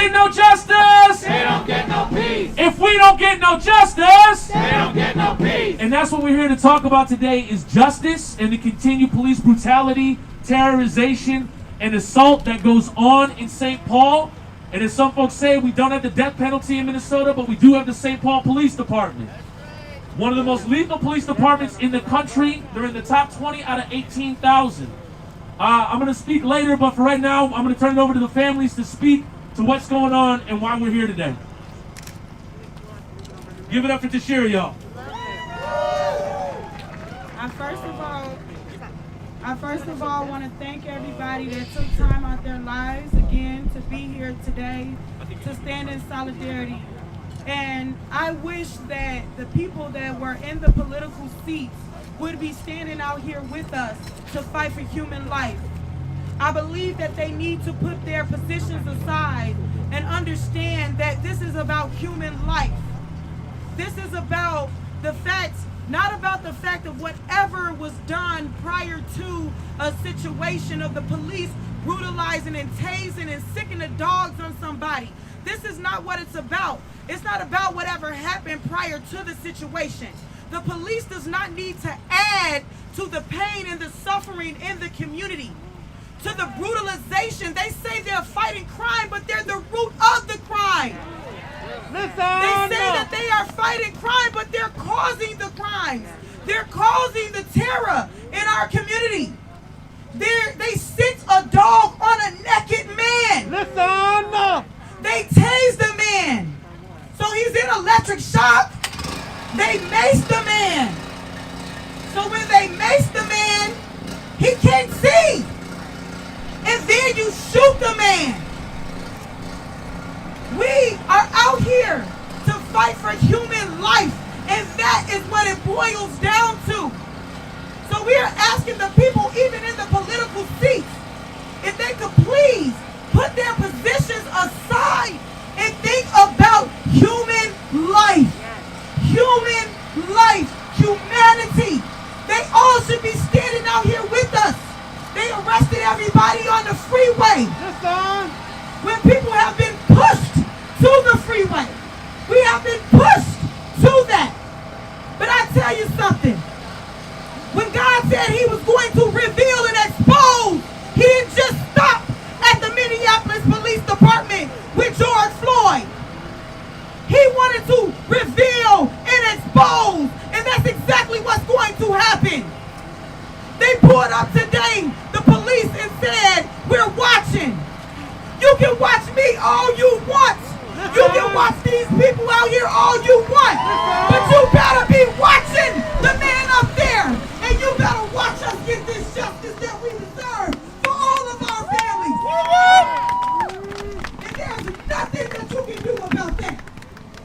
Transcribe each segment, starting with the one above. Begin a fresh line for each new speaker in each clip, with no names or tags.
get no justice,
they don't get no peace.
If we don't get no justice,
they don't get no peace.
And that's what we're here to talk about today is justice and the continued police brutality, terrorization, and assault that goes on in St. Paul. And as some folks say, we don't have the death penalty in Minnesota, but we do have the St. Paul Police Department. One of the most lethal police departments in the country. They're in the top 20 out of 18,000. I'm going to speak later, but for right now, I'm going to turn it over to the families to speak to what's going on and why we're here today. Give it up for Tashira, y'all.
I first of all want to thank everybody that took time out their lives again to be here today to stand in solidarity. And I wish that the people that were in the political seats would be standing out here with us to fight for human life. I believe that they need to put their positions aside and understand that this is about human life. This is about the fact, not about the fact of whatever was done prior to a situation of the police brutalizing and tasing and sicking the dogs on somebody. This is not what it's about. It's not about whatever happened prior to the situation. The police does not need to add to the pain and the suffering in the community, to the brutalization. They say they're fighting crime, but they're the root of the crime. They say that they are fighting crime, but they're causing the crimes. They're causing the terror in our community. They sit a dog on a naked man. They tase the man. So he's in electric shock. They mace the man. So when they mace the man, he can't see. And then you shoot the man. We are out here to fight for human life, and that is what it boils down to. So we are asking the people, even in the political seats, if they could please put their positions aside and think about human life. Human life, humanity. They all should be standing out here with us. They arrested everybody on the freeway. When people have been pushed to the freeway. We have been pushed to that. But I tell you something. When God said he was going to reveal and expose, he didn't just stop at the Minneapolis Police Department with George Floyd. He wanted to reveal and expose, and that's exactly what's going to happen. They pulled up today, the police, and said, we're watching. You can watch me all you want. You can watch these people out here all you want. But you better be watching the man up there. And you better watch us get this justice that we deserve for all of our families. And there's nothing that you can do about that.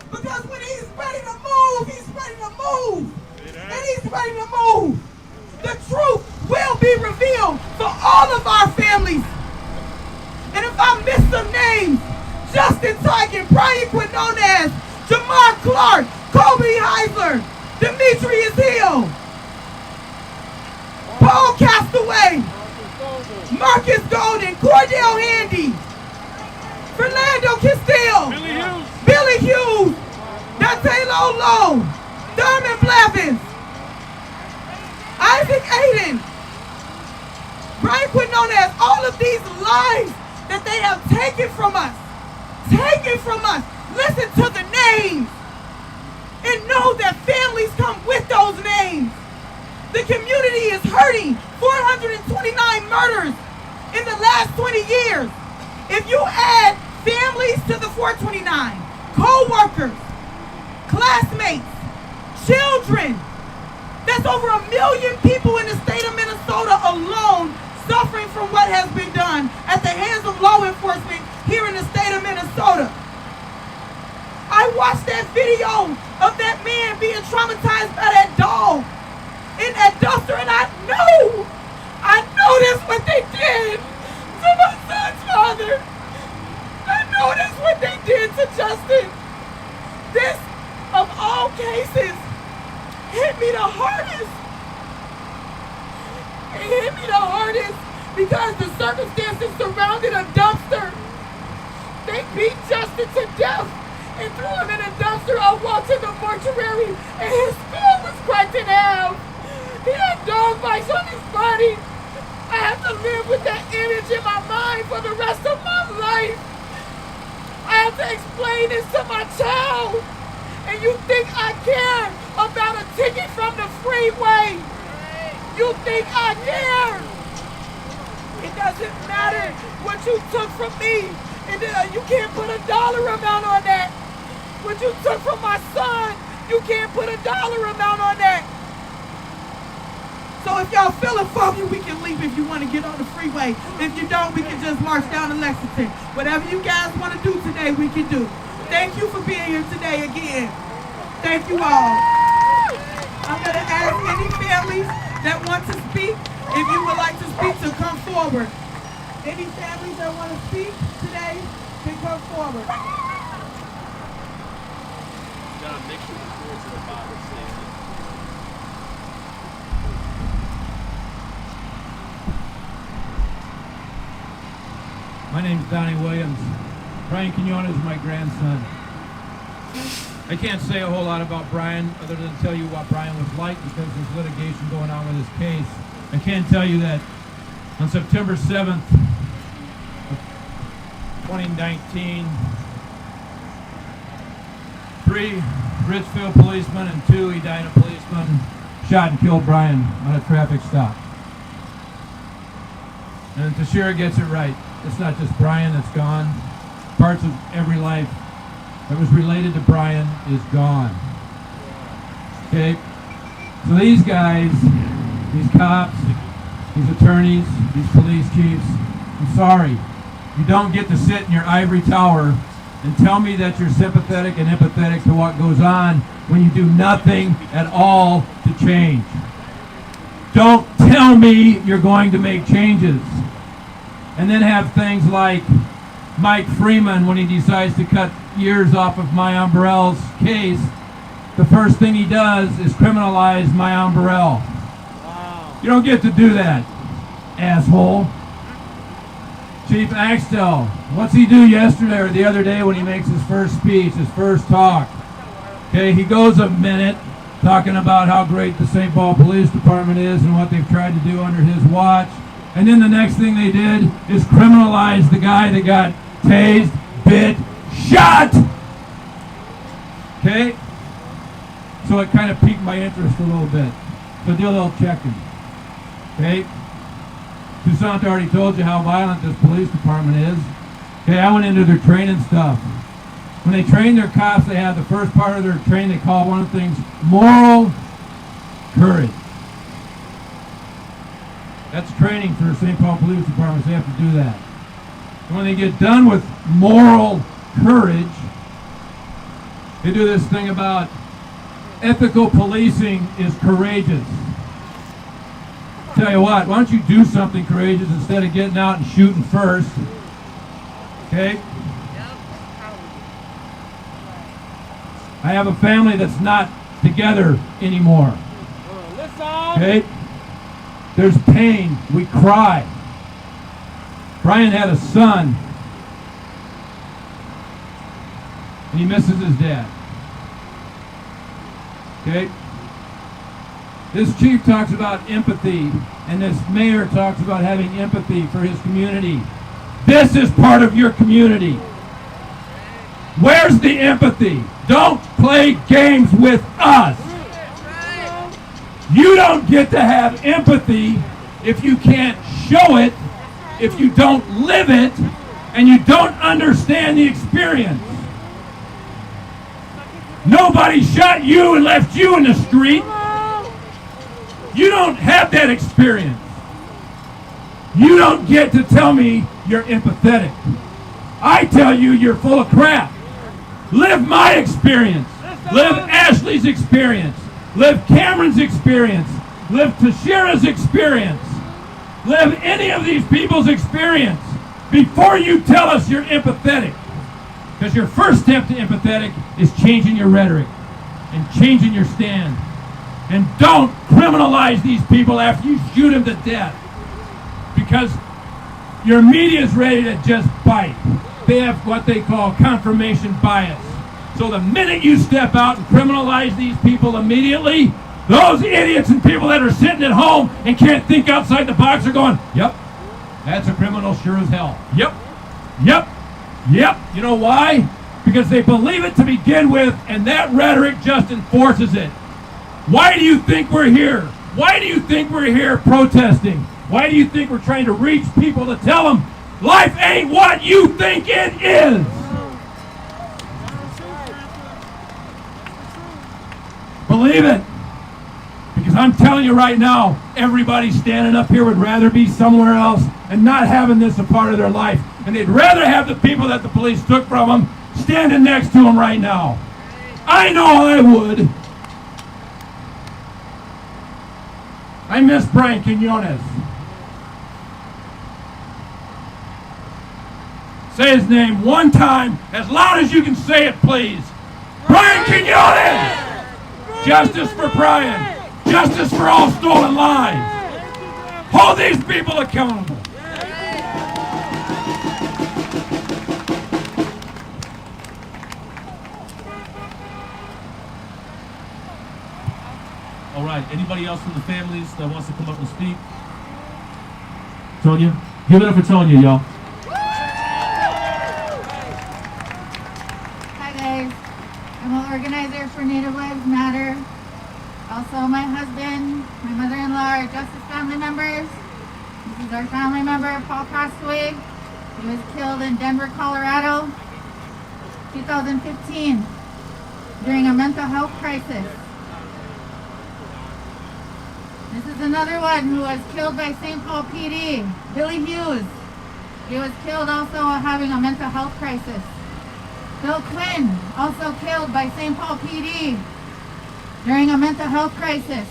Because when he's ready to move, he's ready to move. And he's ready to move. The truth will be revealed for all of our families. And if I miss some names, Justin Tigan, Brian Quinones, Jamar Clark, Kobe Heisler, Demetrius Hill, Paul Castaway, Marcus Golden, Cordell Handy, Fernando Castile, Billy Hughes, Dante Lolo, Thurman Blevins, Isaac Aiden, Brian Quinones, all of these lives that they have taken from us. Listen to the names and know that families come with those names. The community is hurting. 429 murders in the last 20 years. If you add families to the 429, co-workers, classmates, children, that's over 1 million people in the state of Minnesota alone suffering from what has been done at the hands of law enforcement here in the state of Minnesota. I watched that video of that man being traumatized by that dog in that dumpster, and I know that's what they did to my son's father. I know that's what they did to Justin. This, of all cases, hit me the hardest. It hit me the hardest because the circumstances surrounding a dumpster
They beat Justin to death and threw him in a dumpster. I walked in the mortuary and his skull was cracked in half. He had dog bites on his body. I have to live with that image in my mind for the rest of my life. I have to explain this to my child. And you think I care about a ticket from the freeway? You think I care? It doesn't matter what you took from me. And you can't put a dollar amount on that. What you took from my son, you can't put a dollar amount on that.
So if y'all feeling foggy, we can leave if you want to get on the freeway. If you don't, we can just march down to Lexington. Whatever you guys want to do today, we can do. Thank you for being here today again. Thank you all. I'm going to ask any families that want to speak, if you would like to speak, to come forward. Any families that want to speak today can come forward.
John, make sure the doors to the Bible stand.
My name's Donnie Williams. Brian Quinones is my grandson. I can't say a whole lot about Brian other than tell you what Brian was like because there's litigation going on with his case. I can tell you that on September 7th, 2019, 3 Richfield policemen and 2 Edina policemen shot and killed Brian on a traffic stop. And Tashira gets it right. It's not just Brian that's gone. Parts of every life that was related to Brian is gone. Okay? So these guys, these cops, these attorneys, these police chiefs, I'm sorry. You don't get to sit in your ivory tower and tell me that you're sympathetic and empathetic to what goes on when you do nothing at all to change. Don't tell me you're going to make changes. And then have things like Mike Freeman, when he decides to cut years off of Mayan Burrell's case, the first thing he does is criminalize Mayan Burrell. Wow. You don't get to do that, asshole. Chief Axtell, what's he do yesterday or the other day when he makes his first speech, his first talk? Okay, he goes a minute talking about how great the St. Paul Police Department is and what they've tried to do under his watch. And then the next thing they did is criminalize the guy that got tased, bit, shot! Okay? So it kind of piqued my interest a little bit. So do a little checking. Okay? Toussaint already told you how violent this police department is. Okay, I went into their training stuff. When they train their cops, they have the first part of their training they call one of the things moral courage. That's training for St. Paul Police Department. They have to do that. And when they get done with moral courage, they do this thing about ethical policing is courageous. Tell you what, why don't you do something courageous instead of getting out and shooting first? Okay? I have a family that's not together anymore. Okay? There's pain. We cry. Brian had a son, and he misses his dad. Okay? This chief talks about empathy, and this mayor talks about having empathy for his community. This is part of your community. Where's the empathy? Don't play games with us. You don't get to have empathy if you can't show it, if you don't live it, and you don't understand the experience. Nobody shot you and left you in the street. You don't have that experience. You don't get to tell me you're empathetic. I tell you you're full of crap. Live my experience. Live Ashley's experience. Live Cameron's experience. Live Tashira's experience. Live any of these people's experience before you tell us you're empathetic. Because your first step to empathetic is changing your rhetoric and changing your stand. And don't criminalize these people after you shoot them to death. Because your media is ready to just bite. they have what they call confirmation bias. So the minute you step out and criminalize these people immediately, those idiots and people that are sitting at home and can't think outside the box are going, yep, that's a criminal sure as hell. Yep, yep, yep. You know why? Because they believe it to begin with, and that rhetoric just enforces it. Why do you think we're here? Why do you think we're here protesting? Why do you think we're trying to reach people to tell them life ain't what you think it is? Believe it. Because I'm telling you right now, everybody standing up here would rather be somewhere else and not having this a part of their life. And they'd rather have the people that the police took from them standing next to them right now. I know I would. I miss Brian Quinones. Say his name one time, as loud as you can say it, please. Brian Quinones! Justice for Brian. Justice for all stolen lives. Hold these people accountable.
All right, anybody else from the families that wants to come up and speak? Tonya? Give it up for Tonya, y'all.
Hi guys, I'm an organizer for Native Lives Matter. Also my husband, my mother-in-law are Justice family members. This is our family member, Paul passed away. He was killed in Denver, Colorado, 2015, during a mental health crisis. This is another one who was killed by St. Paul PD, Billy Hughes. He was killed also having a mental health crisis. Bill Quinn, also killed by St. Paul PD during a mental health crisis.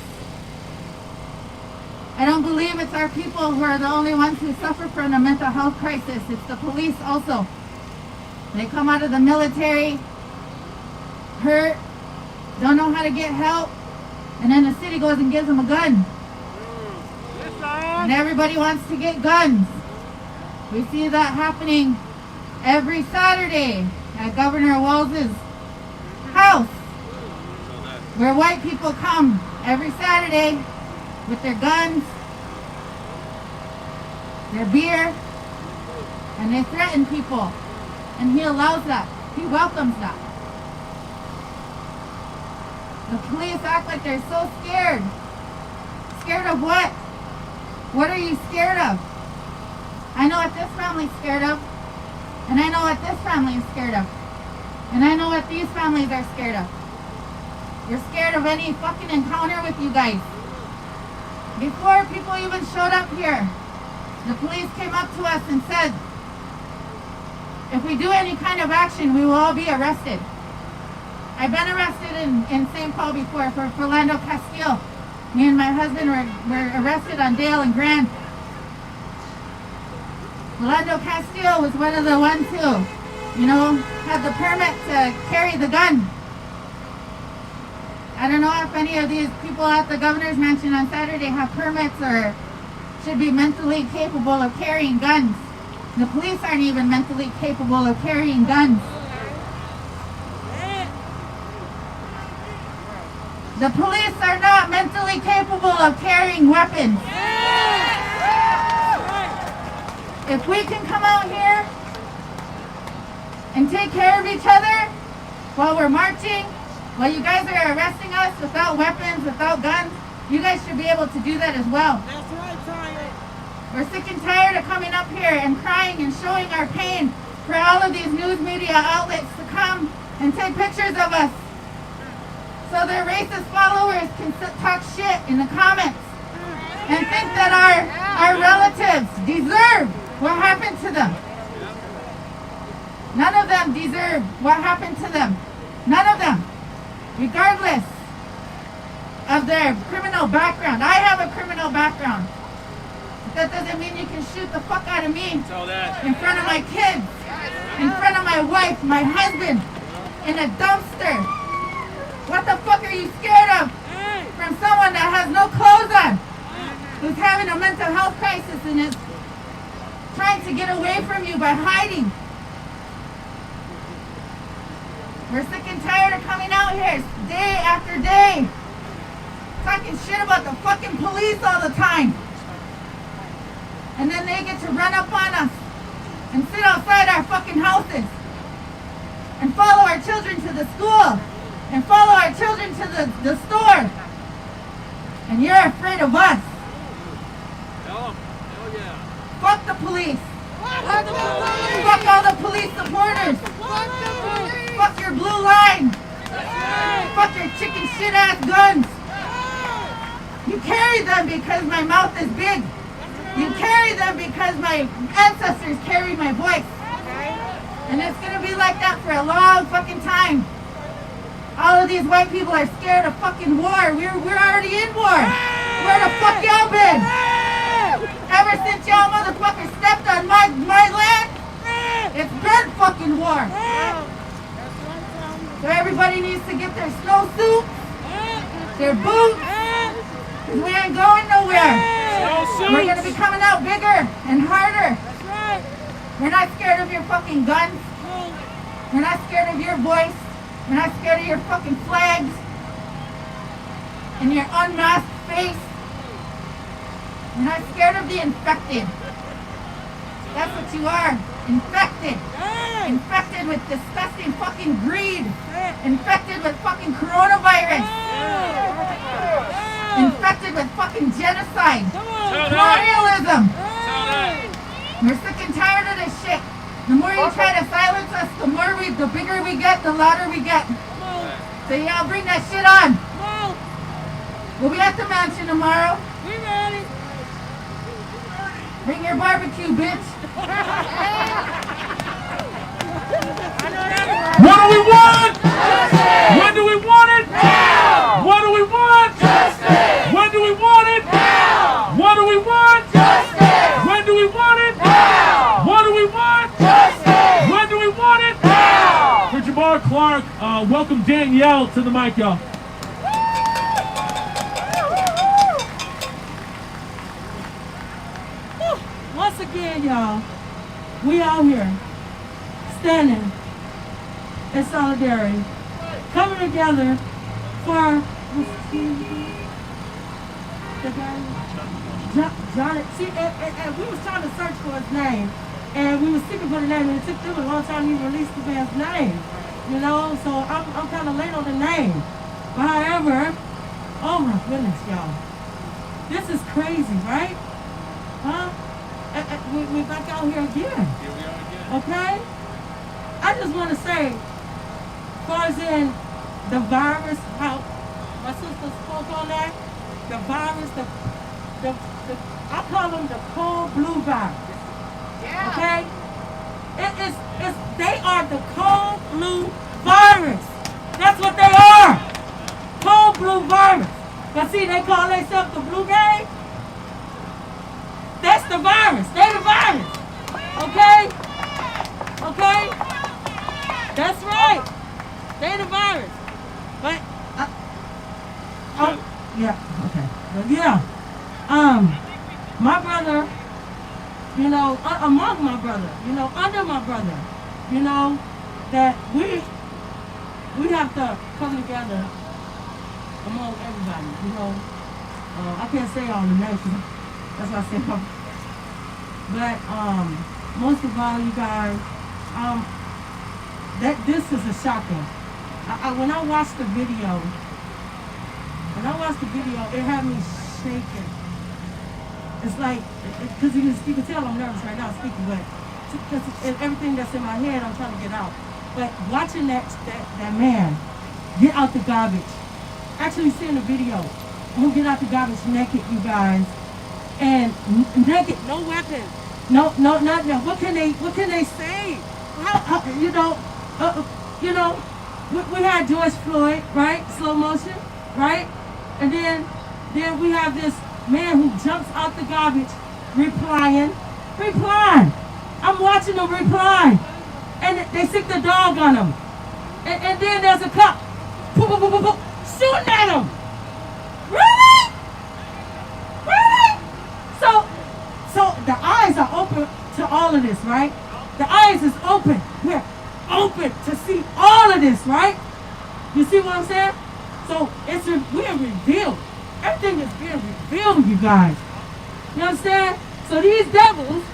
I don't believe it's our people who are the only ones who suffer from a mental health crisis. It's the police also. They come out of the military, hurt, don't know how to get help, and then the city goes and gives them a gun. And everybody wants to get guns. We see that happening every Saturday at Governor Walz's house, where white people come every Saturday with their guns, their beer, and they threaten people. And he allows that. He welcomes that. The police act like they're so scared. Scared of what? What are you scared of? I know what this family's scared of. And I know what this family is scared of. And I know what these families are scared of. You're scared of any fucking encounter with you guys. Before people even showed up here, the police came up to us and said, if we do any kind of action, we will all be arrested. I've been arrested in St. Paul before for Philando Castile. Me and my husband were arrested on Dale and Grand. Philando Castile was one of the ones who, had the permit to carry the gun. I don't know if any of these people at the governor's mansion on Saturday have permits or should be mentally capable of carrying guns. The police aren't even mentally capable of carrying guns. The police are not mentally capable of carrying weapons. If we can come out here and take care of each other while we're marching, while you guys are arresting us without weapons, without guns, you guys should be able to do that as well.
That's right, Tanya.
We're sick and tired of coming up here and crying and showing our pain for all of these news media outlets to come and take pictures of us, so their racist followers can talk shit in the comments and think that our relatives deserve what happened to them. None of them deserve what happened to them. None of them. Regardless of their criminal background. I have a criminal background. But that doesn't mean you can shoot the fuck out of me in front of my kids, in front of my wife, my husband, in a dumpster. What the fuck are you scared of from someone that has no clothes on, who's having a mental health crisis and is trying to get away from you by hiding? We're sick and tired of coming out here day after day, talking shit about the fucking police all the time. And then they get to run up on us and sit outside our fucking houses and follow our children to the school and follow our children to the store. And you're afraid of us.
Hell yeah.
Fuck the police. Fuck all the police supporters. Fuck your blue line. Fuck your chicken shit ass guns. You carry them because my mouth is big. You carry them because my ancestors carried my voice. And it's gonna be like that for a long fucking time. All of these white people are scared of fucking war. We're already in war. Where the fuck y'all been? Ever since y'all motherfuckers stepped on my land, it's been fucking war. So everybody needs to get their snowsuits, their boots, because we ain't going nowhere. We're gonna be coming out bigger and harder. We're not scared of your fucking guns. We're not scared of your voice. We're not scared of your fucking flags and your unmasked face. We're not scared of the infected. That's what you are. Infected. Infected with disgusting fucking greed. Infected with fucking coronavirus. Infected with fucking genocide. Colonialism. We're sick and tired of this shit. The more you try to silence us, the bigger we get, the louder we get. So y'all bring that shit on. We'll be at the mansion tomorrow.
We ready.
Bring your barbecue, bitch.
What do we want? When do we want it? Now! What do we want?
Justice!
When do we want it?
Now!
What do we want?
Justice!
When do we want it?
Now!
What do we want?
Justice!
When do we want it?
Now!
For Jabbar Clark, welcome Danielle to the mic, y'all.
Once again, y'all, we out here standing in solidarity, coming together for the guy, John. See, and we was trying to search for his name, and we was seeking for the name, and it took them a long time to release the man's name. You know, so I'm kind of late on the name. But however, oh my goodness, y'all, this is crazy, right? Huh? We're back out here again.
Here we are again.
Okay? I just want to say, as far as in the virus, how my sister spoke on that, the virus, I call them the cold blue virus. Yeah. Okay? They are the cold blue virus. That's what they are. Cold blue virus. But see, they call themselves the blue gang. That's the virus. They the virus. Okay? Okay? That's right. They the virus. But yeah, okay. But yeah. My brother, you know, among my brother, you know, under my brother, you know, that we have to come together among everybody, you know. I can't say all the nations. That's what I said. But most of all, you guys, this is a shocker. When I watched the video, it had me shaking. It's like, because you can tell I'm nervous right now speaking, but because everything that's in my head, I'm trying to get out. But watching that man get out the garbage, actually seeing the video, him get out the garbage naked, you guys. And naked, no weapon, no, nothing. What can they say? How you know, we had George Floyd, right? Slow motion, right? And then we have this man who jumps out the garbage, replying. I'm watching him reply, and they stick the dog on him, and then there's a cop, shooting at him. Really? So the eyes are open to all of this, right? The eyes is open. We're open to see all all of this, right? You see what I'm saying? So it's being revealed. Everything is being revealed, you guys. You understand? So these devils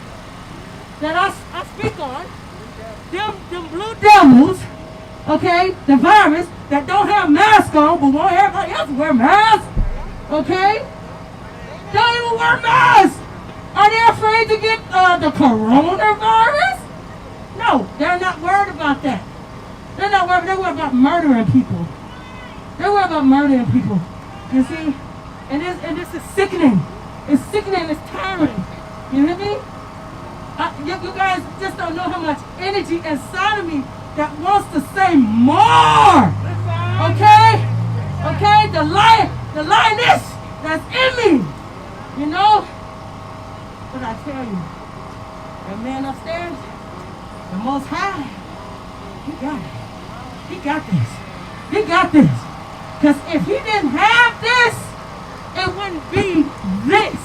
that I speak on, them blue devils, okay, the virus that don't have masks on, but want everybody else to wear masks, okay? Don't even wear masks. Are they afraid to get the coronavirus? No, they're not worried about that. They're not worried. They're worried about murdering people. They're worried about murdering people. You see? And this is sickening. It's sickening. It's tiring. You hear me? You guys just don't know how much energy inside of me that wants to say more. Okay? Okay? The lioness that's in me. You know? But I tell you, that man upstairs, the Most High, he got it. He got this. He got this. Because if he didn't have this, it wouldn't be this.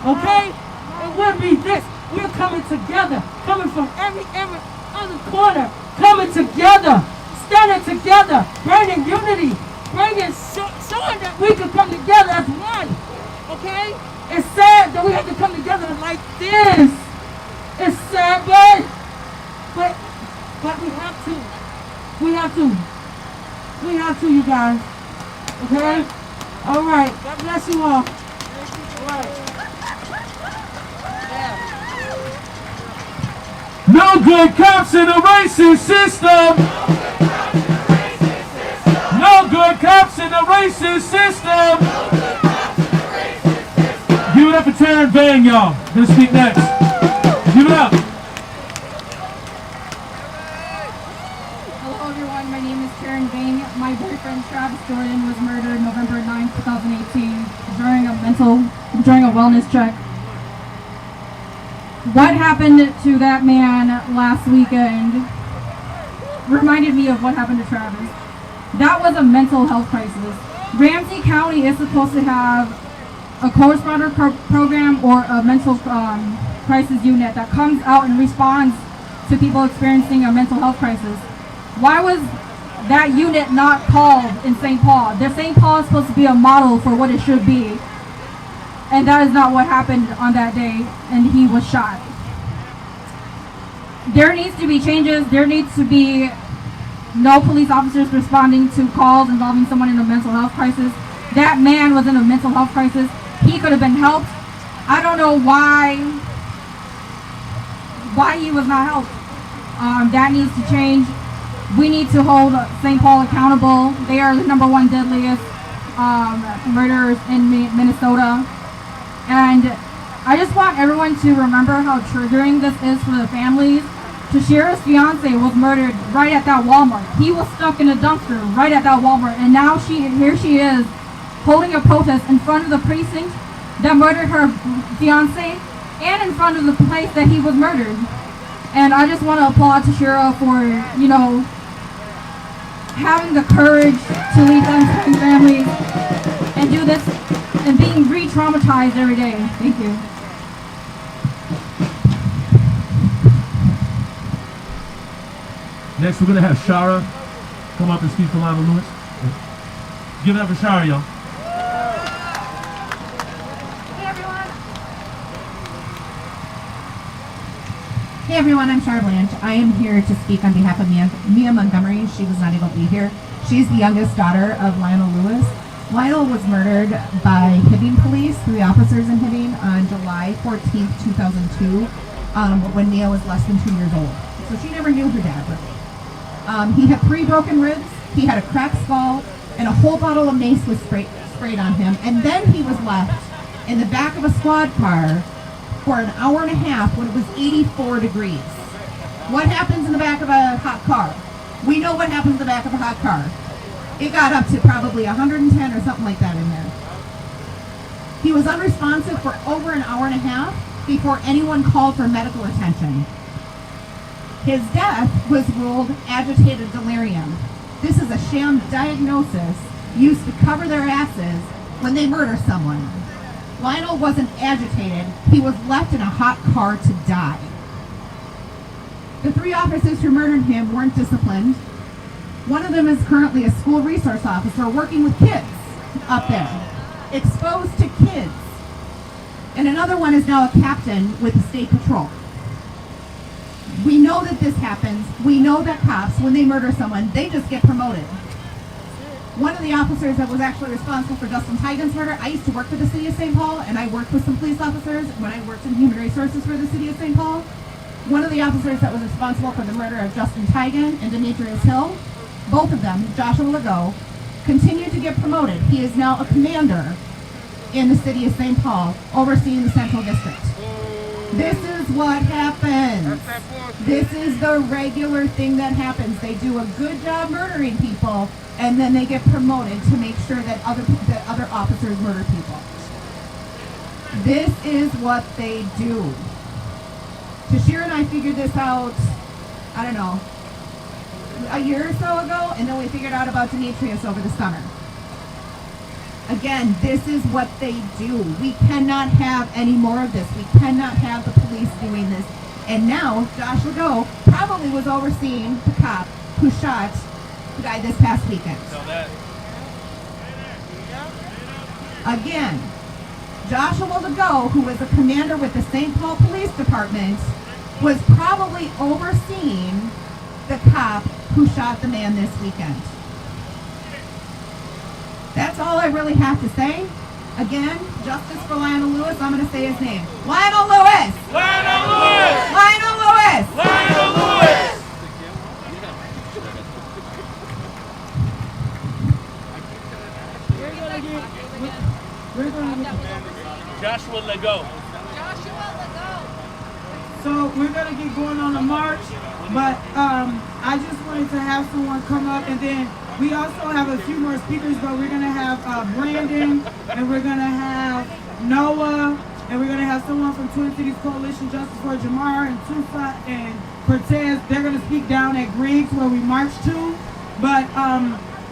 Okay? It wouldn't be this. We're coming together, coming from every other corner, coming together, standing together, bringing unity, showing that we can come together as one. Okay? It's sad that we have to come together like this. It's sad, but we have to. We have to. We have to, you guys. Okay? All right. God bless you all. All right.
No good cops in a racist system. No good cops in a racist system. Give it up for Taryn Vane, y'all. Gonna speak next. Give it up.
Hello everyone, my name is Taryn Vane. My boyfriend Travis Jordan was murdered November 9th, 2018 during a wellness check. What happened to that man last weekend reminded me of what happened to Travis. That was a mental health crisis. Ramsey County is supposed to have a co-responder program or a mental crisis unit that comes out and responds to people experiencing a mental health crisis. Why was that unit not called in St. Paul? St. Paul is supposed to be a model for what it should be. And that is not what happened on that day, and he was shot. There needs to be changes. There needs to be no police officers responding to calls involving someone in a mental health crisis. That man was in a mental health crisis. He could have been helped. I don't know why he was not helped. That needs to change. We need to hold St. Paul accountable. They are the #1 deadliest murderers in Minnesota. And I just want everyone to remember how triggering this is for the families. Tashira's fiance was murdered right at that Walmart. He was stuck in a dumpster right at that Walmart. And now here she is holding a protest in front of the precinct that murdered her fiance and in front of the place that he was murdered. And I just want to applaud Tashira for, you know, having the courage to lead them families and do this and being re-traumatized every day. Thank you.
Next, we're going to have Shara come up and speak for Lionel Lewis. Give it up for Shara, y'all.
Hey everyone, I'm Shara Blanche. I am here to speak on behalf of Mia Montgomery. She was not able to be here. She's the youngest daughter of Lionel Lewis. Lionel was murdered by Hibbing police, 3 officers in Hibbing, on July 14th, 2002, when Mia was less than 2 years old. So she never knew her dad, really. He had 3 broken ribs, he had a cracked skull, and a whole bottle of mace was sprayed on him. And then he was left in the back of a squad car for an hour and a half when it was 84 degrees. What happens in the back of a hot car? We know what happens in the back of a hot car. It got up to probably 110 or something like that in there. He was unresponsive for over an hour and a half before anyone called for medical attention. His death was ruled agitated delirium. This is a sham diagnosis used to cover their asses when they murder someone. Lionel wasn't agitated. He was left in a hot car to die. The 3 officers who murdered him weren't disciplined. One of them is currently a school resource officer working with kids up there, exposed to kids. And another one is now a captain with the state patrol. We know that this happens. We know that cops, when they murder someone, they just get promoted. One of the officers that was actually responsible for Justin Tigan's murder, I used to work for the city of St. Paul, and I worked with some police officers when I worked in human resources for the city of St. Paul. One of the officers that was responsible for the murder of Justin Tigan and Demetrius Hill, both of them, Joshua Legault, continued to get promoted. He is now a commander in the city of St. Paul, overseeing the Central District. This is what happens. This is the regular thing that happens. They do a good job murdering people, and then they get promoted to make sure that other officers murder people. This is what they do. Tashir and I figured this out, I don't know, a year or so ago, and then we figured out about Demetrius over the summer. Again, this is what they do. We cannot have any more of this. We cannot have the police doing this. And now, Josh Legault probably was overseeing the cop who shot the guy this past weekend. Again, Joshua Legault, who was a commander with the St. Paul Police Department, was probably overseeing the cop who shot the man this weekend. That's all I really have to say. Again, justice for Lionel Lewis. I'm going to say his name. Lionel Lewis!
Lionel Lewis!
Lionel Lewis!
Lionel Lewis!
Joshua Legault.
So we're gonna get going on a march, but I just wanted to have someone come up, and then we also have a few more speakers, but we're gonna have Brandon, and we're gonna have Noah, and we're gonna have someone from Twin Cities Coalition Justice for Jamar and Tufa and Cortez. They're gonna speak down at Griggs where we marched to, but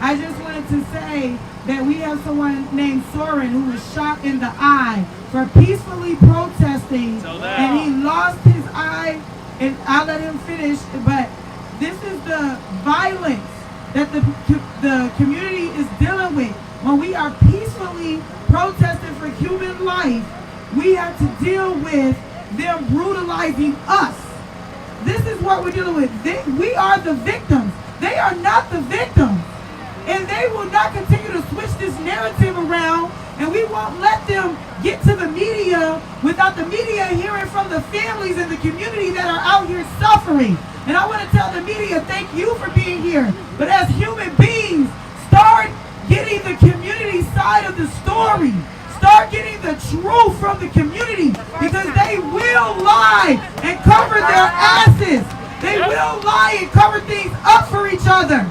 I just wanted to say that we have someone named Soren who was shot in the eye for peacefully protesting, and he lost his eye, and I'll let him finish, but this is the violence that the community is dealing with. When we are peacefully protesting for human life, we have to deal with them brutalizing us. This is what we're dealing with. We are the victims. They are not the victims. And they will not continue to switch this narrative around, and we won't let them get to the media without the media hearing from the families and the community that are out here suffering. And I want to tell the media, thank you for being here. But as human beings, start getting the community side of the story. Start getting the truth from the community, because they will lie and cover their asses. They will lie and cover things up for each other.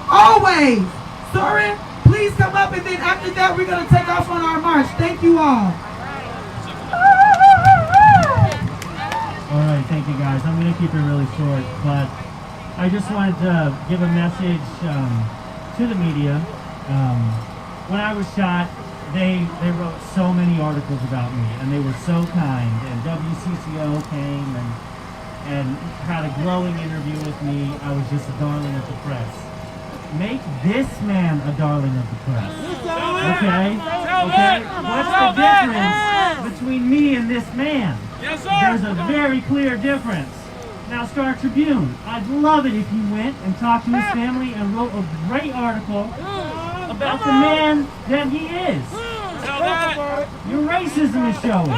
Always. Soren, please come up, and then after that we're going to take off on our march. Thank you all.
All right, thank you guys. I'm going to keep it really short, but I just wanted to give a message to the media. When I was shot, they wrote so many articles about me, and they were so kind, and WCCO came and had a glowing interview with me. I was just a darling of the press. Make this man a darling of the press. Okay? What's the difference between me and this man?
Yes, sir.
There's a very clear difference. Now, Star Tribune, I'd love it if you went and talked to his family and wrote a great article about the man that he is. Your racism is showing.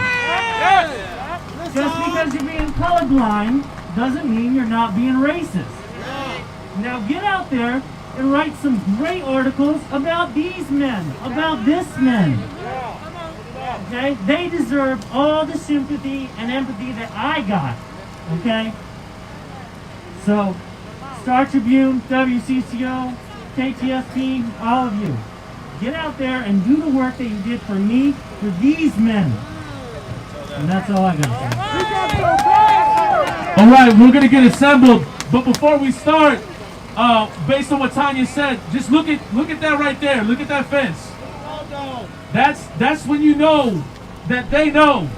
Just because you're being colorblind doesn't mean you're not being racist. Now get out there and write some great articles about these men, about this man. Okay? They deserve all the sympathy and empathy that I got. Okay? So, Star Tribune, WCCO, KTSP, all of you, get out there and do the work that you did for me, for these men. And that's all I got to say.
All right, we're going to get assembled, but before we start, based on what Tanya said, just look at that right there. Look at that fence. That's when you know that they know.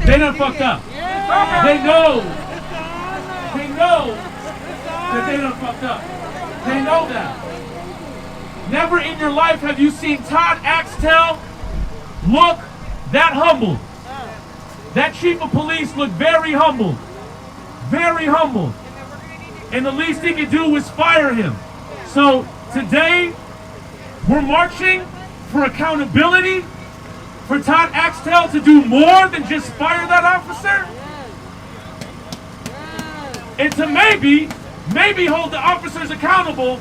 They done fucked up. They know that they done fucked up. They know that. Never in your life have you seen Todd Axtell look that humble. That chief of police looked very humble. Very humble. And the least he could do was fire him. So today, we're marching for accountability, for Todd Axtell to do more than just fire that officer, and to maybe hold the officers accountable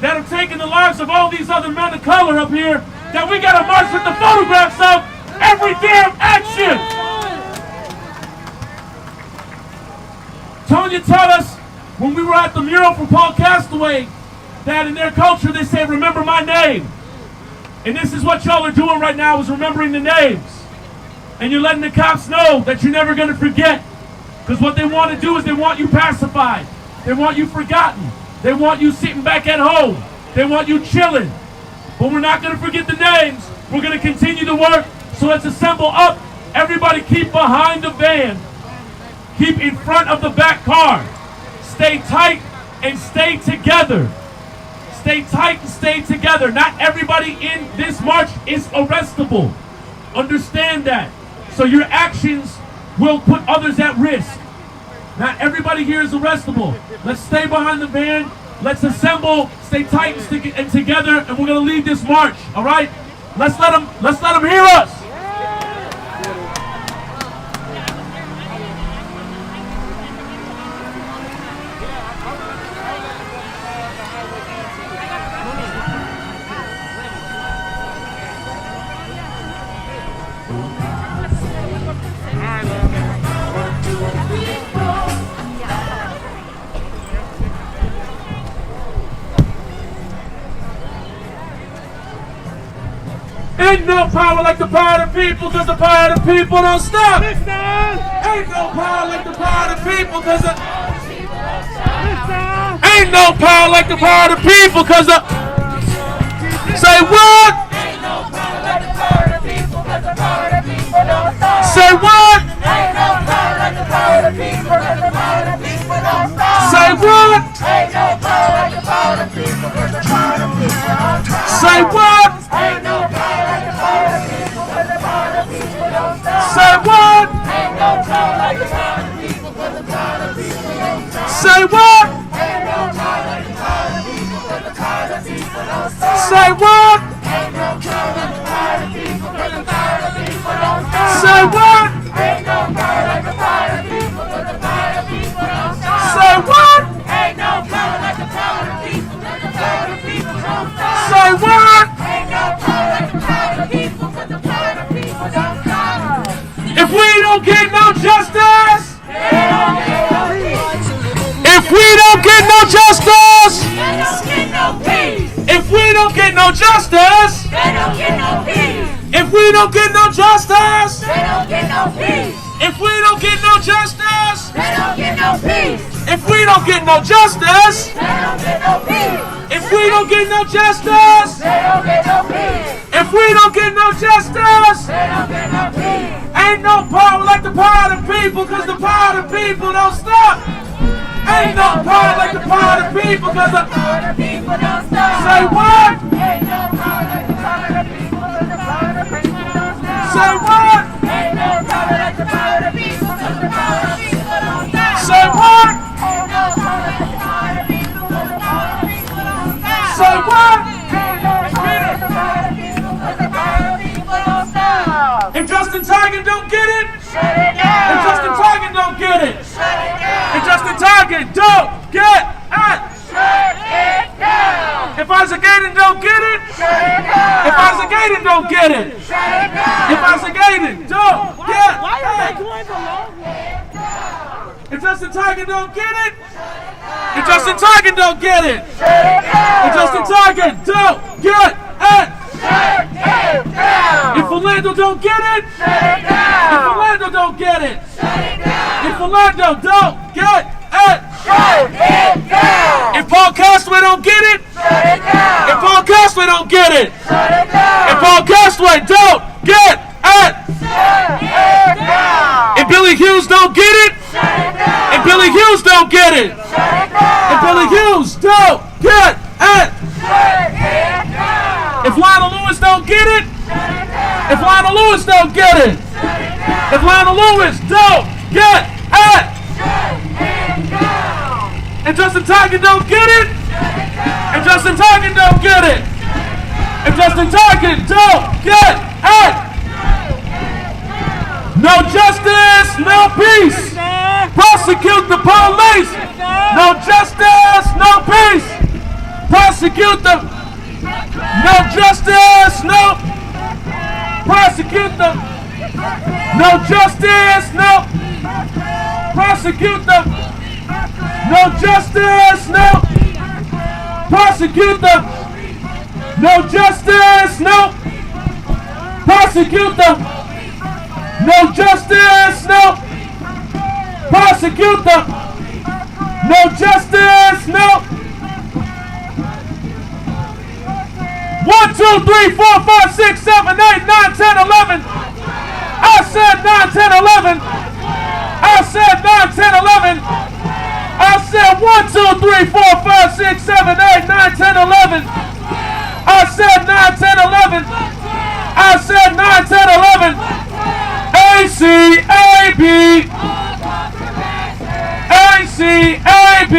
that have taken the lives of all these other men of color up here that we gotta march with the photographs of every damn action. Tonya tell us when we were at the mural for Paul Castaway that in their culture they say, remember my name. And this is what y'all are doing right now, is remembering the names. And you're letting the cops know that you're never gonna forget. Because what they want to do is they want you pacified. They want you forgotten. They want you sitting back at home. They want you chilling. But we're not gonna forget the names. We're gonna continue to work. So let's assemble up. Everybody keep behind the van. Keep in front of the back car. Stay tight and stay together. Stay tight and stay together. Not everybody in this march is arrestable. Understand that. So your actions will put others at risk. Not everybody here is arrestable. Let's stay behind the van. Let's assemble, stay tight and together, and we're gonna lead this march. All right? Let's let them hear us. Ain't no power like the power of the people, cause the power of the people don't stop. Listen. Ain't no power like the power of the people, cause the ain't no power like the power of the people, cause the say what? Ain't no power like the power of the people, cause the power of the people don't stop. Say what? Ain't no power like the power of the people, cause the power of the people don't stop. Say what? Ain't no power like the power of the people, cause the power of the people don't stop. Say what? Ain't no power like the power of the people, cause the power of the people don't stop. Say what? Ain't no power like the power of the people, cause the power of the people don't stop. Say what? Ain't no power like the power of the people, cause the power of the people don't stop. Say what? Ain't no power like the power of the people, cause the power of the people don't stop. Say what? Ain't no power like the power of the people, cause the power of the people don't stop. Say what? Ain't no power like the power of the people, cause the power of the people don't stop. Say what? Ain't no power like the power of the people, cause the power of the people don't stop. If we don't get no justice, if we don't get no justice, they don't get no peace. If we don't get no justice, they don't get no peace. If we don't get no justice, they don't get no peace. If we don't get no justice, they don't get no peace. If we don't get no justice, they don't get no peace. If we don't get no justice, they don't get no peace. If we don't get no justice, they don't get no peace. Ain't no power like the power of the people, cause the power of the people don't stop. Ain't no power like the power of the people, cause the power of the people don't stop. Say what? Ain't no power like the power of the people, cause the power of the people don't stop. Say what? Ain't no power like the power of the people, cause the power of the people don't stop. Say what? Ain't no power like the power of the people, cause the power of the people don't stop. Say what? Ain't no power like the power of the people, cause the power of the people don't stop. If Justin Tiger don't get it, shut it down. If Justin Tiger don't get it, shut it down. If Justin Tiger don't get it, shut it down. If Isaac Gayden don't get it, shut it down. If Isaac Gayden don't get it, shut it down. If Isaac Gayden don't get it, why are they going the long way? If Justin Tiger don't get it, if Justin Tiger don't get it, shut it down. If Justin Tiger don't get it, shut it down. If Orlando don't get it, shut it down. If Orlando don't get it, shut it down. If Orlando don't get it, shut it down. If Paul Castaway don't get it, shut it down. If Paul Castaway don't get it, shut it down. If Paul Castaway don't get it, shut it down. If Billy Hughes don't get it, shut it down. If Billy Hughes don't get it, shut it down. If Billy don't get it. If Lionel Lewis don't get it, if Lionel Lewis don't get it, if Lionel Lewis don't get it, and Justin Target don't get it, and Justin Target don't get it, and Justin Target don't get it. No justice, no peace. Prosecute the police. No justice, no peace. Prosecute the. No justice, no. Prosecute the. No justice, no. Prosecute the. No justice, no. Prosecute the. No justice, no. Prosecute the. No justice, no. Prosecute the. No justice, no. 1, 2, 3, 4, 5, 6, 7, 8, 9, 10, 11. I said 9, 10, 11. I said 9, 10, 11. I said 1, 2, 3, 4, 5, 6, 7, 8, 9, 10, 11. I said 9, 10, 11. I said 9, 10, 11. ACAB. ACAB.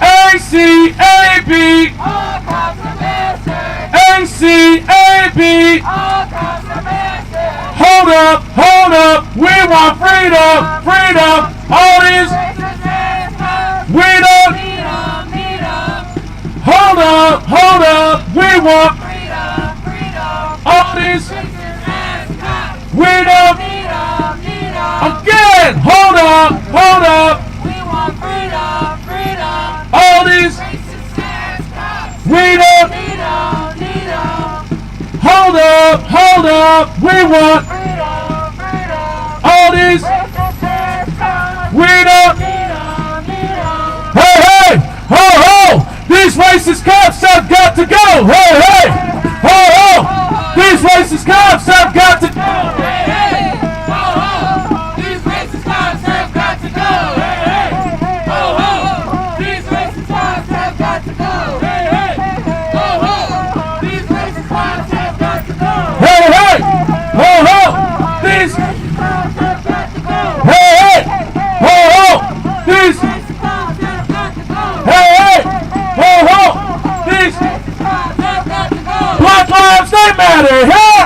ACAB. ACAB. Hold up, we want freedom, freedom, all these, we don't, hold up, we want, all these, we don't, again, hold up, all these, we don't, hold up, we want, all these, we don't, hey, ho, these racist cops have got to go, hey, ho, these racist cops have got to go, these racist cops have got to go, these racist cops have got to go, these racist cops have got to go, hey, these, these, these, Black lives, they matter here.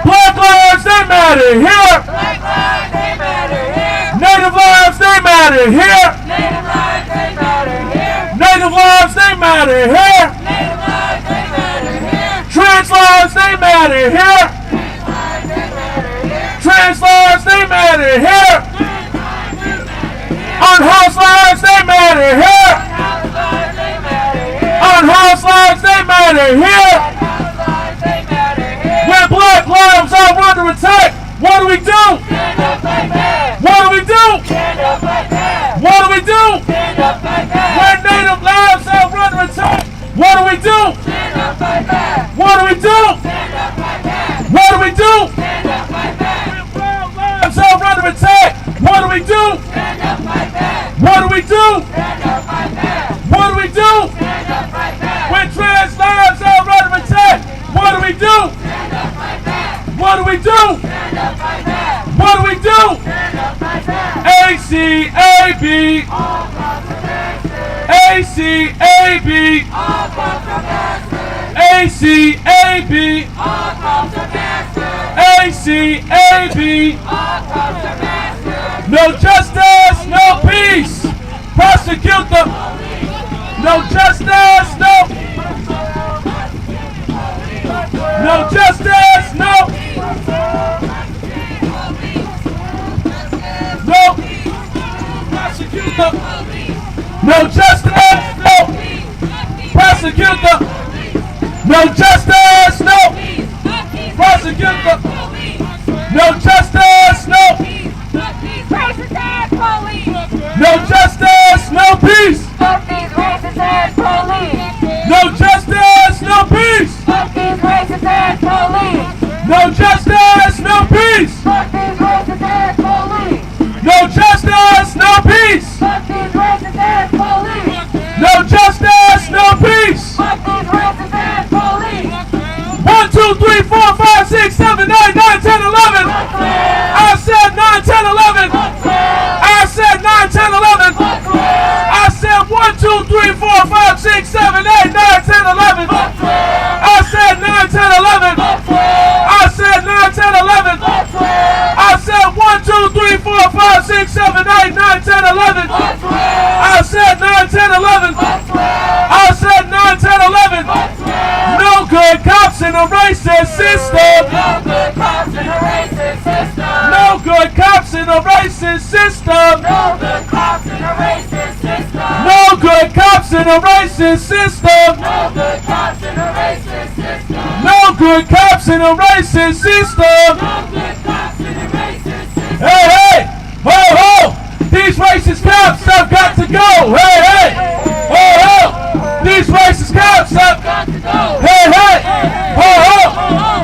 Black lives, they matter here. Native lives, they matter here. Native lives, they matter here. Trans lives, they matter here. Trans lives, they matter here. Unhoused lives, they matter here. Unhoused lives, they matter here. When black lives are under attack, what do we do? What do we do? What do we do? When native lives are under attack, what do we do? What do we do? What do we do? When brown lives are under attack, what do we do? What do we do? What do we do? When trans lives are under attack, what do we do? What do we do? What do we do? ACAB. ACAB. ACAB. ACAB. No justice, no peace. Prosecute them. No justice, no. No justice, no. No. Prosecute them. No justice, no. Prosecute them. No justice, no. Prosecute them. No justice, no. No justice, no peace. No justice, no peace. No justice, no peace. No justice, no peace. peace.
Fuck these racist ass police.
No justice, no peace.
Fuck these racist ass police.
1, 2, 3, 4, 5, 6, 7, 8, 9, 10, 11. I said 9, 10, 11. I said 9, 10, 11. I said 1, 2, 3, 4, 5, 6, 7, 8, 9, 10, 11. I said 9, 10, 11. I said 9, 10, 11. I said 1, 2, 3, 4, 5, 6, 7, 8, 9, 10, 11. I said 9, 10, 11. I said 9, 10, 11. No good cops in a racist system.
No good cops in a racist system.
No good cops in a racist system.
No good cops in a racist system.
No good cops in a racist system.
No good cops in a racist system.
No good cops in a racist system.
No good cops in a racist system.
Hey, hey, ho, ho. These racist cops have got to go. Hey, hey, ho, ho. These racist cops have
got to go.
Hey, hey, ho, ho.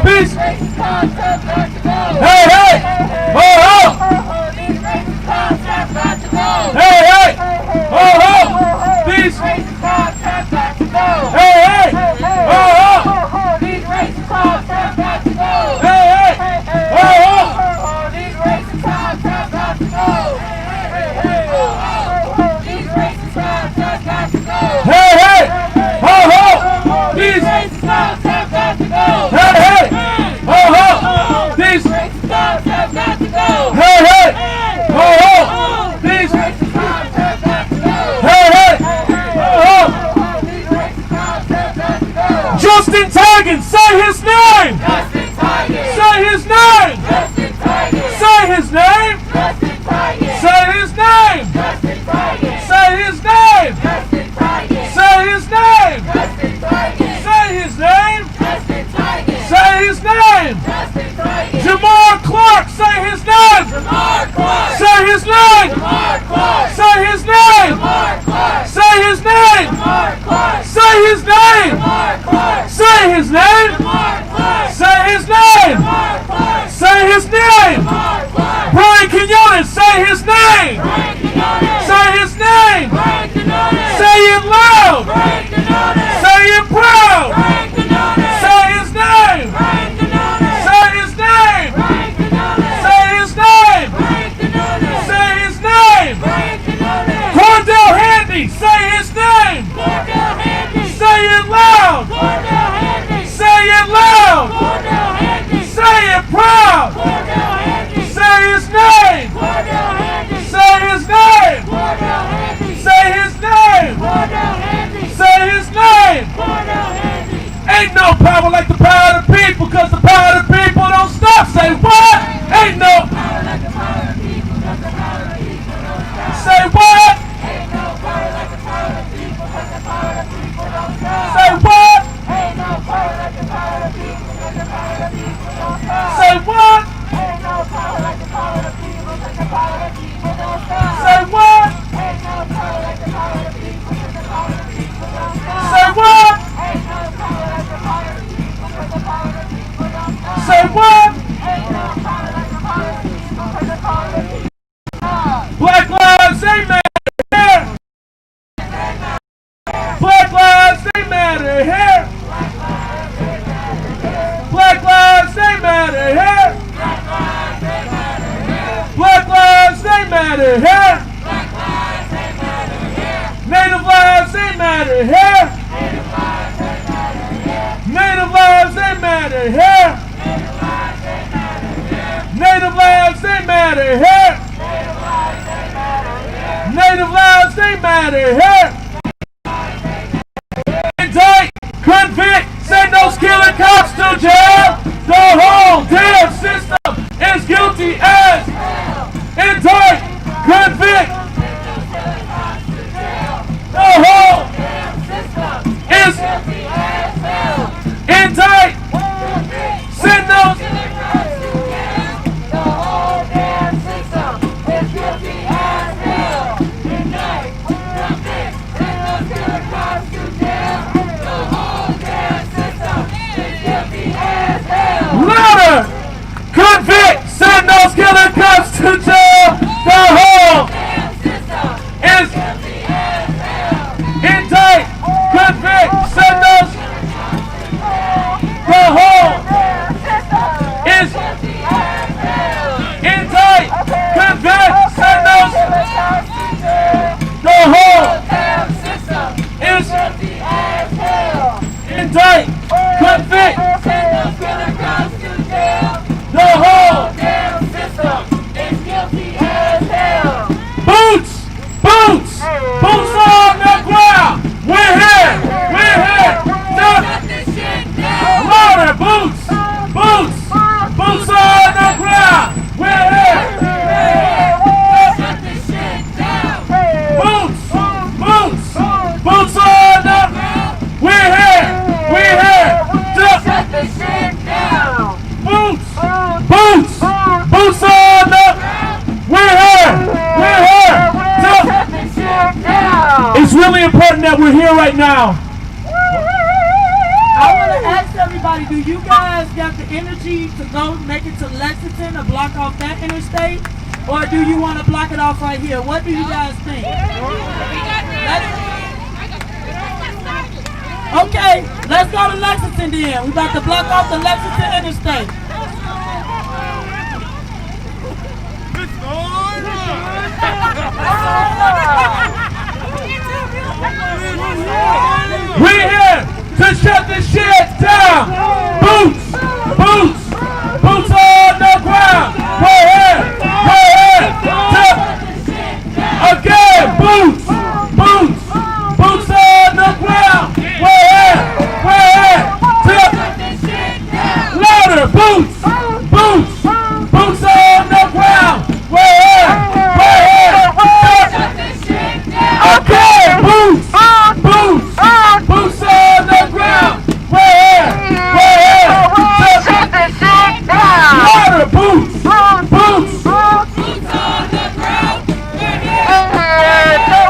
These
racist cops have got to go.
Hey, hey, ho, ho.
These racist cops have got to go.
Hey, hey, ho, ho. These
racist cops have got to go.
Hey, hey, ho, ho.
These racist cops have got to go.
Hey, hey, ho, ho.
These racist cops have got to go. These racist cops have got to go.
Hey, hey, ho, ho. These
racist cops have got to go.
Hey, hey, ho, ho. These
racist cops have got to go.
Hey, hey, ho, ho. These
racist cops have got to go.
Hey, hey, ho, ho.
These racist cops have got to go.
Justin Tigan, say his name.
Justin Tigan.
Say his name.
Justin Tigan.
Say his name.
Justin Tigan.
Say his name.
Justin Tigan.
Say his name.
Justin Tigan.
Say his name.
Justin Tigan.
Say his name.
Justin Tigan.
Say his name.
Justin Tigan.
Jamar Clark, say his name.
Jamar Clark.
Say his name.
Jamar Clark.
Say his name.
Jamar Clark.
Say his name.
Jamar Clark.
Say his name.
Jamar Clark.
Say his name.
Jamar Clark.
Say his name.
Jamar Clark.
Say his name.
Jamar Clark.
Brian Quinones, say his name.
Brian Quinones.
Say his name.
Brian Quinones.
Say it loud.
Brian Quinones.
Say it proud.
Brian Quinones.
Say his name.
Brian Quinones.
Say his name.
Brian Quinones.
Say his name.
Brian Quinones.
Say his name.
Brian Quinones.
Cordell Handy, say his name.
Cordell Handy.
Say it loud.
Cordell Handy.
Say it loud.
Cordell Handy.
Say it proud.
Cordell Handy.
Say his name.
Cordell Handy.
Say his name.
Cordell Handy.
Say his name.
Cordell Handy.
Say his name.
Cordell Handy.
Ain't no power like the power of the people, cause the power of the people don't stop. Say what? Ain't no
power like the power of the people, cause the power of the people don't stop.
Say what?
Ain't no power like the power of the people, cause the power of the people don't stop.
Say what?
Ain't no power like the power of the people, cause the power of the people don't stop.
Say what?
Ain't no power like the power of the people, cause the power of the people don't stop.
Say what?
Ain't no power like the power of the people, cause the power of the people don't stop.
Say what?
Ain't no power like the power of the people, cause the power of the people don't stop.
Say what?
Ain't no power like the power of the people, cause the power of the people don't stop.
Black lives, they matter here. Black lives, they matter here. Black lives, they matter here. Black lives, they matter here. Native lives, they matter here. Native lives, they matter here. Native lives, they matter here. Native lives, they matter here. Indict, convict, send those killer cops to jail. The whole damn system is guilty as. Indict, convict. The whole is indict. Send those.
The whole damn system is guilty as hell. Indict, convict, send those killer cops to jail. The whole damn system is guilty as hell.
Louder! Convict! Send those killer cops to jail! The whole
damn system
here right now.
I want to ask everybody, do you guys got the energy to go make it to Lexington to block off that interstate? Or do you want to block it off right here? What do you guys think? Okay, let's go to Lexington then. We about to block off the Lexington interstate.
We're here to shut this shit down. Boots, boots, boots on the ground. We're here to, again, boots, boots, boots on the ground. We're here to, louder, boots, boots, boots on the ground. We're here to, okay, boots, boots, boots on the ground. We're here to shut this shit down. Louder, boots, boots, boots on the ground. We're here to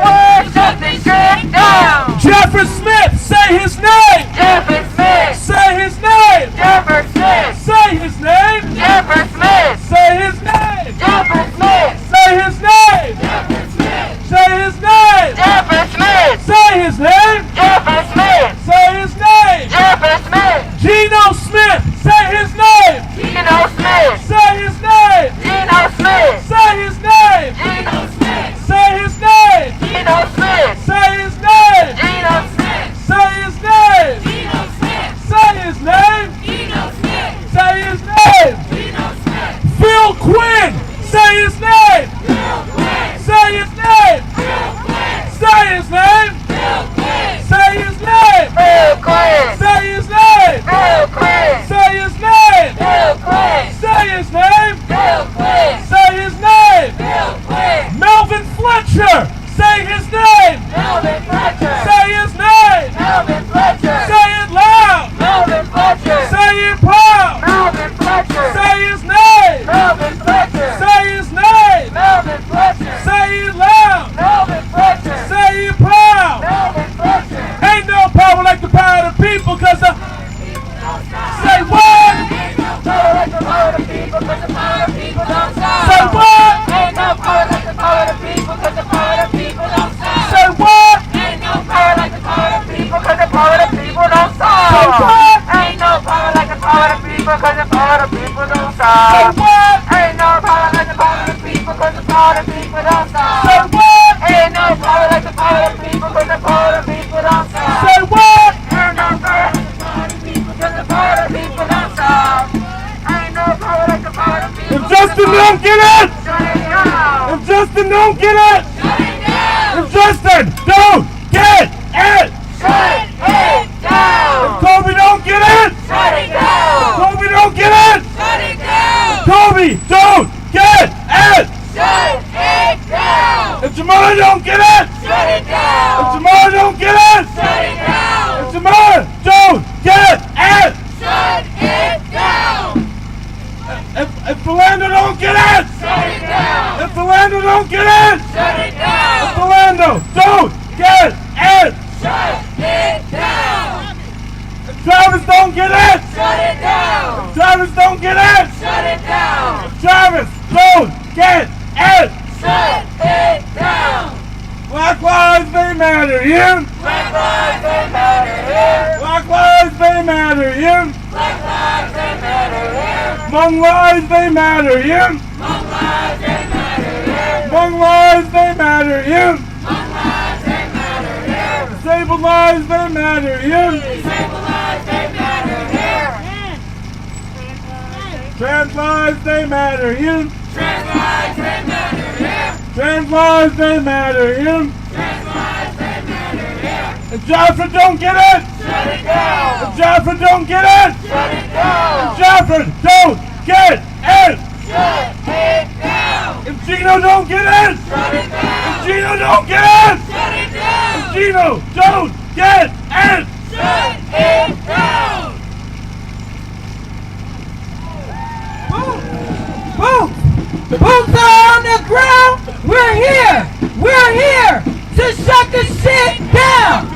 shut this shit down. Jeffrey Smith, say his name. Jeffrey Smith. Say his name. Jeffrey Smith. Say his name. Jeffrey Smith. Say his name. Jeffrey Smith. Say his name. Jeffrey Smith. Say his name. Jeffrey Smith. Say his name. Jeffrey Smith. Say his name. Jeffrey Smith. Geno Smith. Say his name. Geno Smith. Say his name. Geno Smith. Say his name. Geno Smith. Say his name. Geno Smith. Say his name. Geno Smith. Say his name. Geno Smith. Say his name. Geno Smith. Say his name. Geno Smith. Phil Quinn. Say his name. Phil Quinn. Say his name. Phil Quinn. Say his name. Phil Quinn. Say his name. Phil Quinn. Say his name. Phil Quinn. Say his name. Phil Quinn. Say his name. Phil Quinn. Say his name. Phil Quinn. Melvin Fletcher. Say his name. Melvin Fletcher. Say his name. Melvin Fletcher. Say it loud. Melvin Fletcher. Say it proud. Melvin Fletcher. Say his name. Melvin Fletcher. Say his name. Melvin Fletcher. Say it loud. Melvin Fletcher. Say it proud. Melvin Fletcher. Ain't no power like the power of the people, cause the say what? Ain't no power like the power of the people, cause the power of the people don't stop. Say what? Ain't no power like the power of the people, cause the power of the people don't stop. Say what? Ain't no power like the power of the people, cause the power of the people don't stop. Say what? Ain't no power like the power of the people, cause the power of the people don't stop. Say what? Ain't no power like the power of the people, cause the power of the people don't stop. Say what? Ain't no power like the power of the people, cause the power of the people don't stop. Say what? Ain't no power like the power of the people, cause the power of the people don't stop. Ain't no power like the power of the people. If Justin don't get it, shut it down. If Justin don't get it, shut it down. If Justin don't get it, shut it down. If Kobe don't get it, shut it down. If Kobe don't get it, shut it down. If Kobe don't get it, shut it down. If Jamal don't get it, shut it down. If Jamal don't get it, shut it down. If Jamal don't get it, shut it down. If Philando don't get it, shut it down. If Philando don't get it, shut it down. If Philando don't get it, shut it down. If Travis don't get it, shut it down. If Travis don't get it, shut it down. If Travis don't get it, shut it down. Black lives, they matter here. Black lives, they matter here. Black lives, they matter here. Black lives, they matter here. Hmong lives, they matter here. Hmong lives, they matter here. Hmong lives, they matter here. Hmong lives, they matter here. Disabled lives, they matter here. Disabled lives, they matter here. Trans lives, they matter here. Trans lives, they matter here. Trans lives, they matter here. Trans lives, they matter here. If Joffrey don't get it, shut it down. If Joffrey don't get it, shut it down. If Joffrey don't get it, shut it down. If Geno don't get it, shut it down. If Geno don't get it, shut it down. If Geno don't get it, shut it down.
Boom! Boom! Boots are on the ground. We're here to shut the shit down.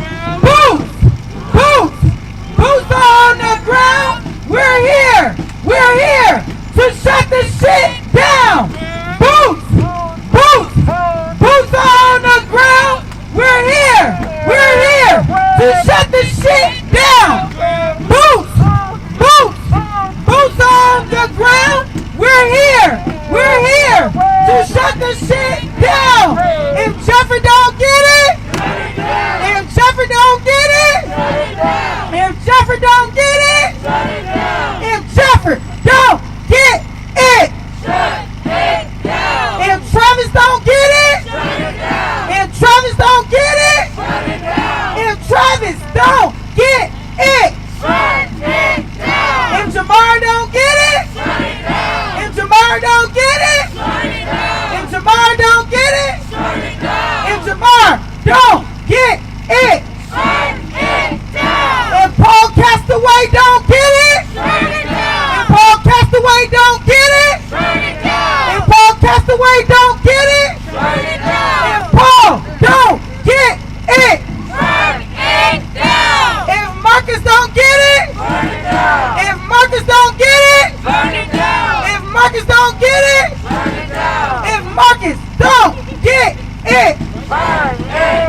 don't get it.
Burn it down.
If Paul Castaway don't get it.
Burn it down.
If Paul Castaway don't get it.
Burn it down.
If Paul Castaway don't get it.
Burn it down.
If Paul don't get it.
Burn it down.
If Marcus don't get it.
Burn it down.
If Marcus don't get it.
Burn it down.
If Marcus don't get it.
Burn it down.
If Marcus don't get it.
Burn it down.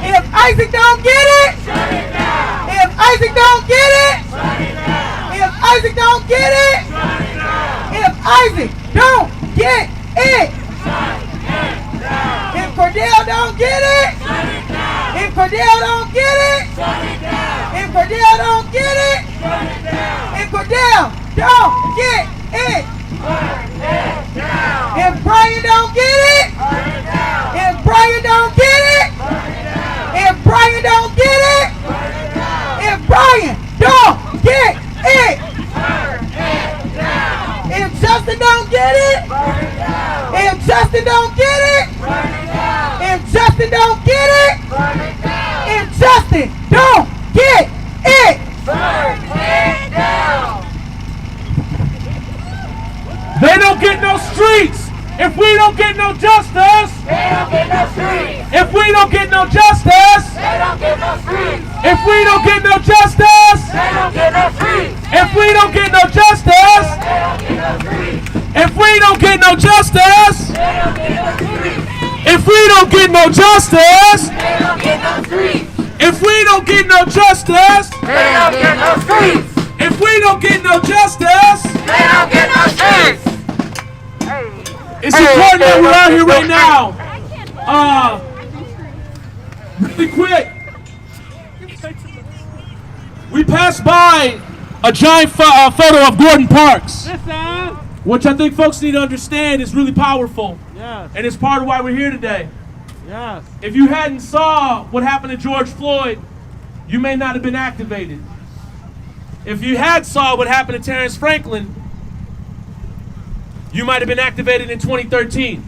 If Isaac don't get it.
Burn it down.
If Isaac don't get it.
Burn it down.
If Isaac don't get it.
Burn it down.
If Isaac don't get it.
Burn it down.
If Cordell don't get it.
Burn it down.
If Cordell don't get it.
Burn it down.
If Cordell don't get it.
Burn it down.
If Cordell don't get it.
Burn it down.
If Brian don't get it.
Burn it down.
If Brian don't get it.
Burn it down.
If Brian don't get it.
Burn it down.
If Brian don't get it.
Burn it down.
If Justin don't get it.
Burn it down.
If Justin don't get it.
Burn it down.
If Justin don't get it.
Burn it down.
If Justin don't get it.
Burn it down.
They don't get no streets if we don't get no justice.
They don't get no streets.
If we don't get no justice.
They don't get no streets.
If we don't get no justice.
They don't get no streets.
If we don't get no justice.
They don't get no streets.
If we don't get no justice.
They don't get no streets.
If we don't get no justice.
They don't get no streets.
If we don't get no justice.
They don't get no streets.
If we don't get no justice.
They don't get no streets.
It's important that we're out here right now. Really quick. We passed by a giant photo of Gordon Parks, which I think folks need to understand is really powerful.
Yes.
And it's part of why we're here today.
Yes.
If you hadn't saw what happened to George Floyd, you may not have been activated. If you had saw what happened to Terrence Franklin, you might have been activated in 2013.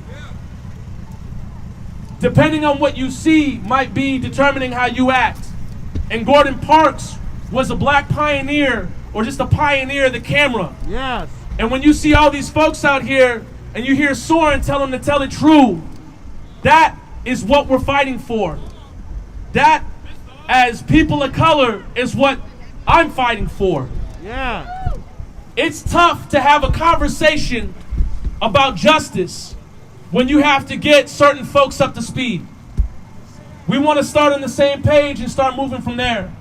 Depending on what you see might be determining how you act. And Gordon Parks was a black pioneer, or just a pioneer of the camera.
Yes.
And when you see all these folks out here, and you hear Soren tell them to tell it true, that is what we're fighting for. That, as people of color, is what I'm fighting for.
Yeah.
It's tough to have a conversation about justice when you have to get certain folks up to speed. We want to start on the same page and start moving from there.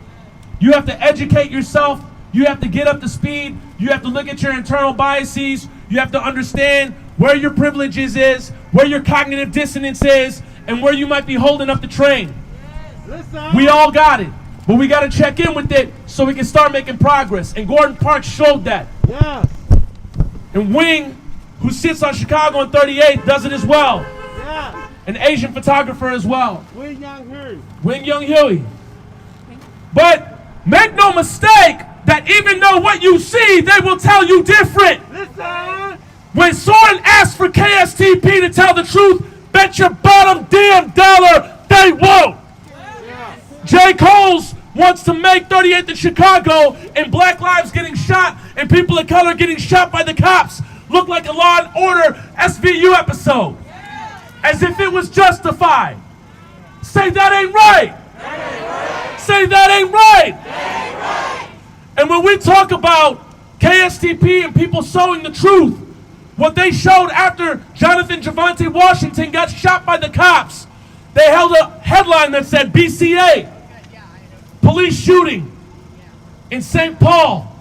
You have to educate yourself. You have to get up to speed. You have to look at your internal biases. You have to understand where your privileges is, where your cognitive dissonance is, and where you might be holding up the train.
Listen.
We all got it, but we got to check in with it so we can start making progress. And Gordon Parks showed that.
Yes.
And Wing, who sits on Chicago on 38, does it as well.
Yes.
An Asian photographer as well.
Wing Young Hu.
Wing Young Huey. But make no mistake that even though what you see, they will tell you different.
Listen.
When Soren asked for KSTP to tell the truth, bet your bottom damn dollar they won't.
Yes.
J. Coles wants to make 38th in Chicago and black lives getting shot and people of color getting shot by the cops look like a Law and Order SVU episode. As if it was justified. Say that ain't right. Say that ain't right. And when we talk about KSTP and people showing the truth, what they showed after Jonathan Javante Washington got shot by the cops, they held a headline that said BCA, police shooting in St. Paul.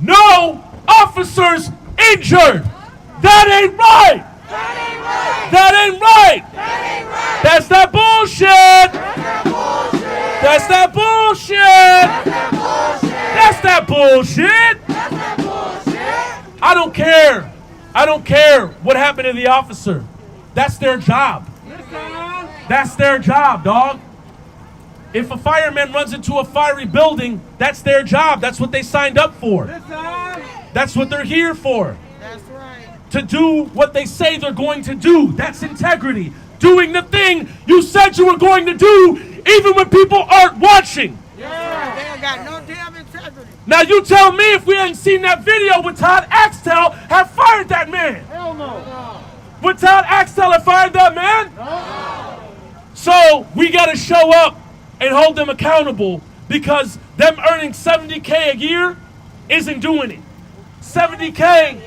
No officers injured. That ain't right. That ain't right. That's that bullshit. That's that bullshit. That's that bullshit. I don't care. I don't care what happened to the officer. That's their job. That's their job, dog. If a fireman runs into a fiery building, that's their job. That's what they signed up for. That's what they're here for. To do what they say they're going to do. That's integrity. doing the thing you said you were going to do, even when people aren't watching.
Yeah. They ain't got no damn integrity.
Now you tell me if we hadn't seen that video with Todd Axtell have fired that man.
Hell no.
Would Todd Axtell have fired that man?
No.
So we got to show up and hold them accountable, because them earning $70K a year isn't doing it. $70K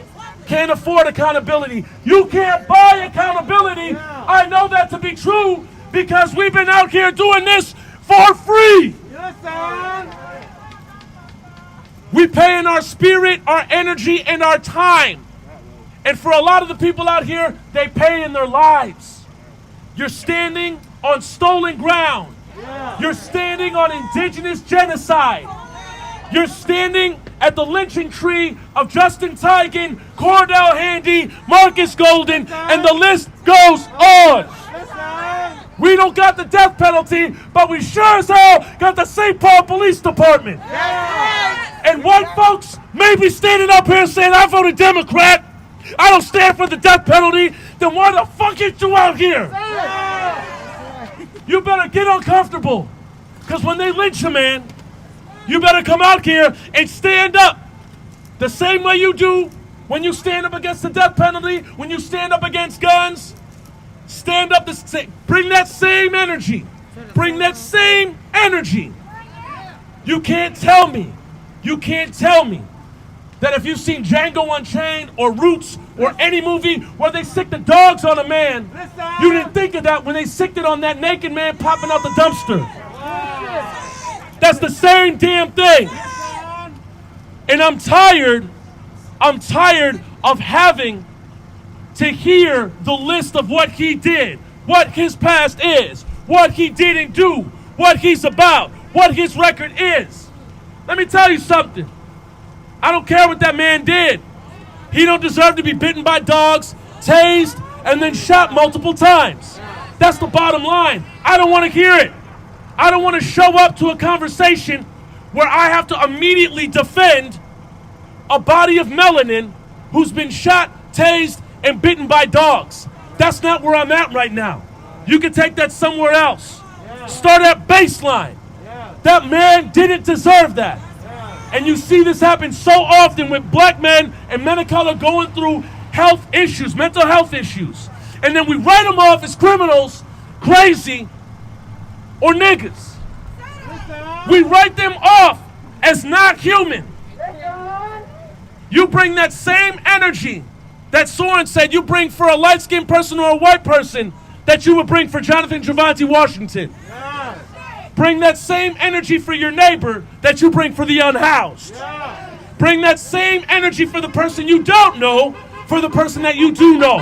can't afford accountability. You can't buy accountability. I know that to be true because we've been out here doing this for free.
Yes, son.
We pay in our spirit, our energy, and our time. And for a lot of the people out here, they pay in their lives. You're standing on stolen ground. You're standing on indigenous genocide. You're standing at the lynching tree of Justin Tigan, Cordell Handy, Marcus Golden, and the list goes on. We don't got the death penalty, but we sure as hell got the St. Paul Police Department. And white folks may be standing up here saying, I voted Democrat, I don't stand for the death penalty, then why the fuck is you out here? You better get uncomfortable, because when they lynch a man, you better come out here and stand up the same way you do when you stand up against the death penalty, when you stand up against guns. Stand up, bring that same energy. Bring that same energy. You can't tell me that if you've seen Django Unchained or Roots or any movie where they sick the dogs on a man, you didn't think of that when they sicked it on that naked man popping out the dumpster. That's the same damn thing. And I'm tired of having to hear the list of what he did, what his past is, what he didn't do, what he's about, what his record is. Let me tell you something. I don't care what that man did. He don't deserve to be bitten by dogs, tased, and then shot multiple times. That's the bottom line. I don't want to hear it. I don't want to show up to a conversation where I have to immediately defend a body of melanin who's been shot, tased, and bitten by dogs. That's not where I'm at right now. You can take that somewhere else. Start at baseline. That man didn't deserve that. And you see this happen so often with black men and men of color going through health issues, mental health issues. And then we write them off as criminals, crazy, or niggas. We write them off as not human. You bring that same energy that Soren said you bring for a light-skinned person or a white person that you would bring for Jonathan Javante Washington. Bring that same energy for your neighbor that you bring for the unhoused. Bring that same energy for the person you don't know for the person that you do know.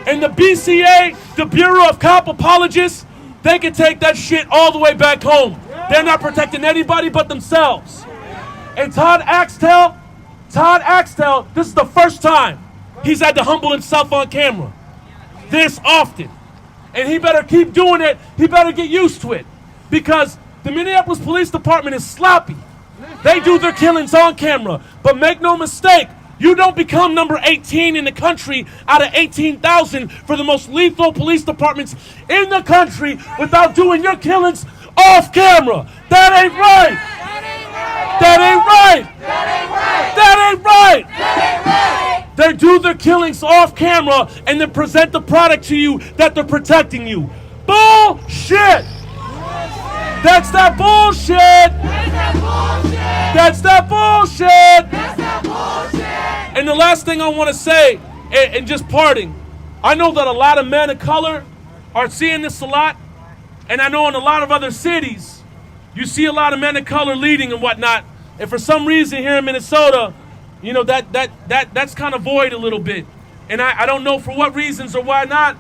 And the BCA, the Bureau of Cop Apologists, they can take that shit all the way back home. They're not protecting anybody but themselves. And Todd Axtell, this is the first time he's had to humble himself on camera this often. And he better keep doing it. He better get used to it. Because the Minneapolis Police Department is sloppy. They do their killings on camera. But make no mistake, you don't become number 18 in the country out of 18,000 for the most lethal police departments in the country without doing your killings off camera. That ain't right. That ain't right. That ain't right. They do their killings off camera and then present the product to you that they're protecting you. Bullshit. That's that bullshit. That's that bullshit. And the last thing I want to say, and just parting, I know that a lot of men of color are seeing this a lot, and I know in a lot of other cities, you see a lot of men of color leading and whatnot, and for some reason here in Minnesota, you know, that's kind of void a little bit. And I don't know for what reasons or why not,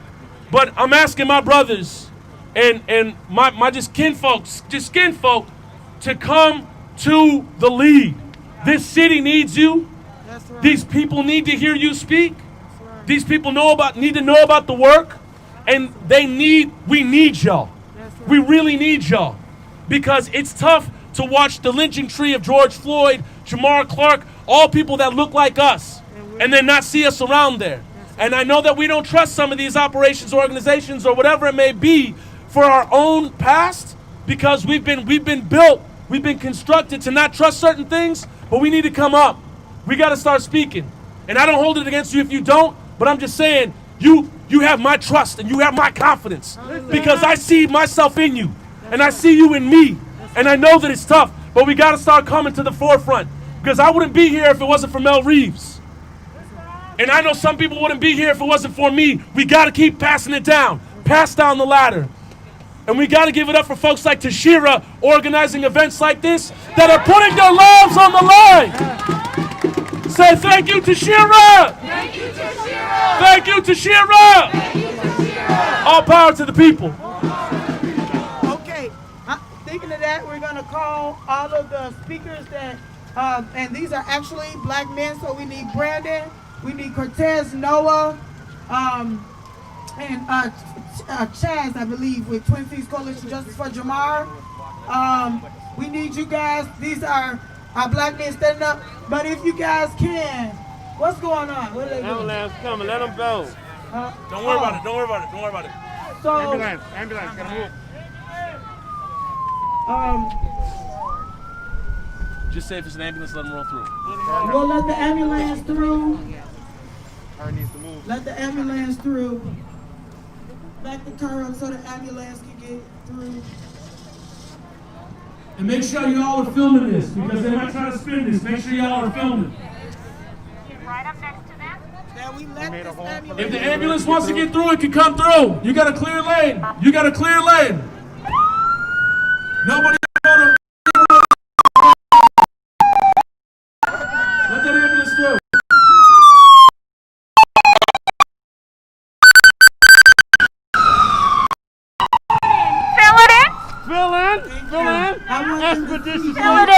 but I'm asking my brothers and my just kinfolk to come to the lead. This city needs you. Right. These people need to hear you speak. Right. These people need to know about the work, and we need y'all. Right. We really need y'all, because it's tough to watch the lynching tree of George Floyd, Jamar Clark, all people that look like us, and then not see us around there.
And I know that we don't trust some of these operations, organizations, or whatever it may be for our own past, because we've been built, we've been constructed to not trust certain things, but we need to come up. We got to start speaking. And I don't hold it against you if you don't, but I'm just saying, you have my trust and you have my confidence, because I see myself in you and I see you in me, and I know that it's tough, but we got to start coming to the forefront, because I wouldn't be here if it wasn't for Mel Reeves. And I know some people wouldn't be here if it wasn't for me. We got to keep passing it down. Pass down the ladder. And we got to give it up for folks like Tashira organizing events like this that are putting their lives on the line. Say thank you, Tashira.
Thank you, Tashira.
Thank you, Tashira.
Thank you, Tashira.
All power to the people.
Okay, thinking of that, we're going to call all of the speakers that, and these are actually black men, so we need Brandon. We need Cortez, Noah, and Chaz, I believe, with Twin Cities Coalition Justice for Jamar. We need you guys. These are our black men standing up. But if you guys can, what's going on? What are they doing?
Ambulance coming, let them go.
Don't worry about it. Don't worry about it. Don't worry about it.
So,
Ambulance, gotta move.
Just say if it's an ambulance, let them roll through.
we'll let the ambulance through.
Car needs to move.
Let the ambulance through. Back the car up so the ambulance can get through.
And make sure y'all are filming this, because they might try to spin this. Make sure y'all are filming.
Right up next to them.
That we let this ambulance.
If the ambulance wants to get through, it can come through. You got a clear lane. You got a clear lane. Nobody go to. Let that ambulance through.
Fill in.
I want them to
Expeditious.
see
Fill it in.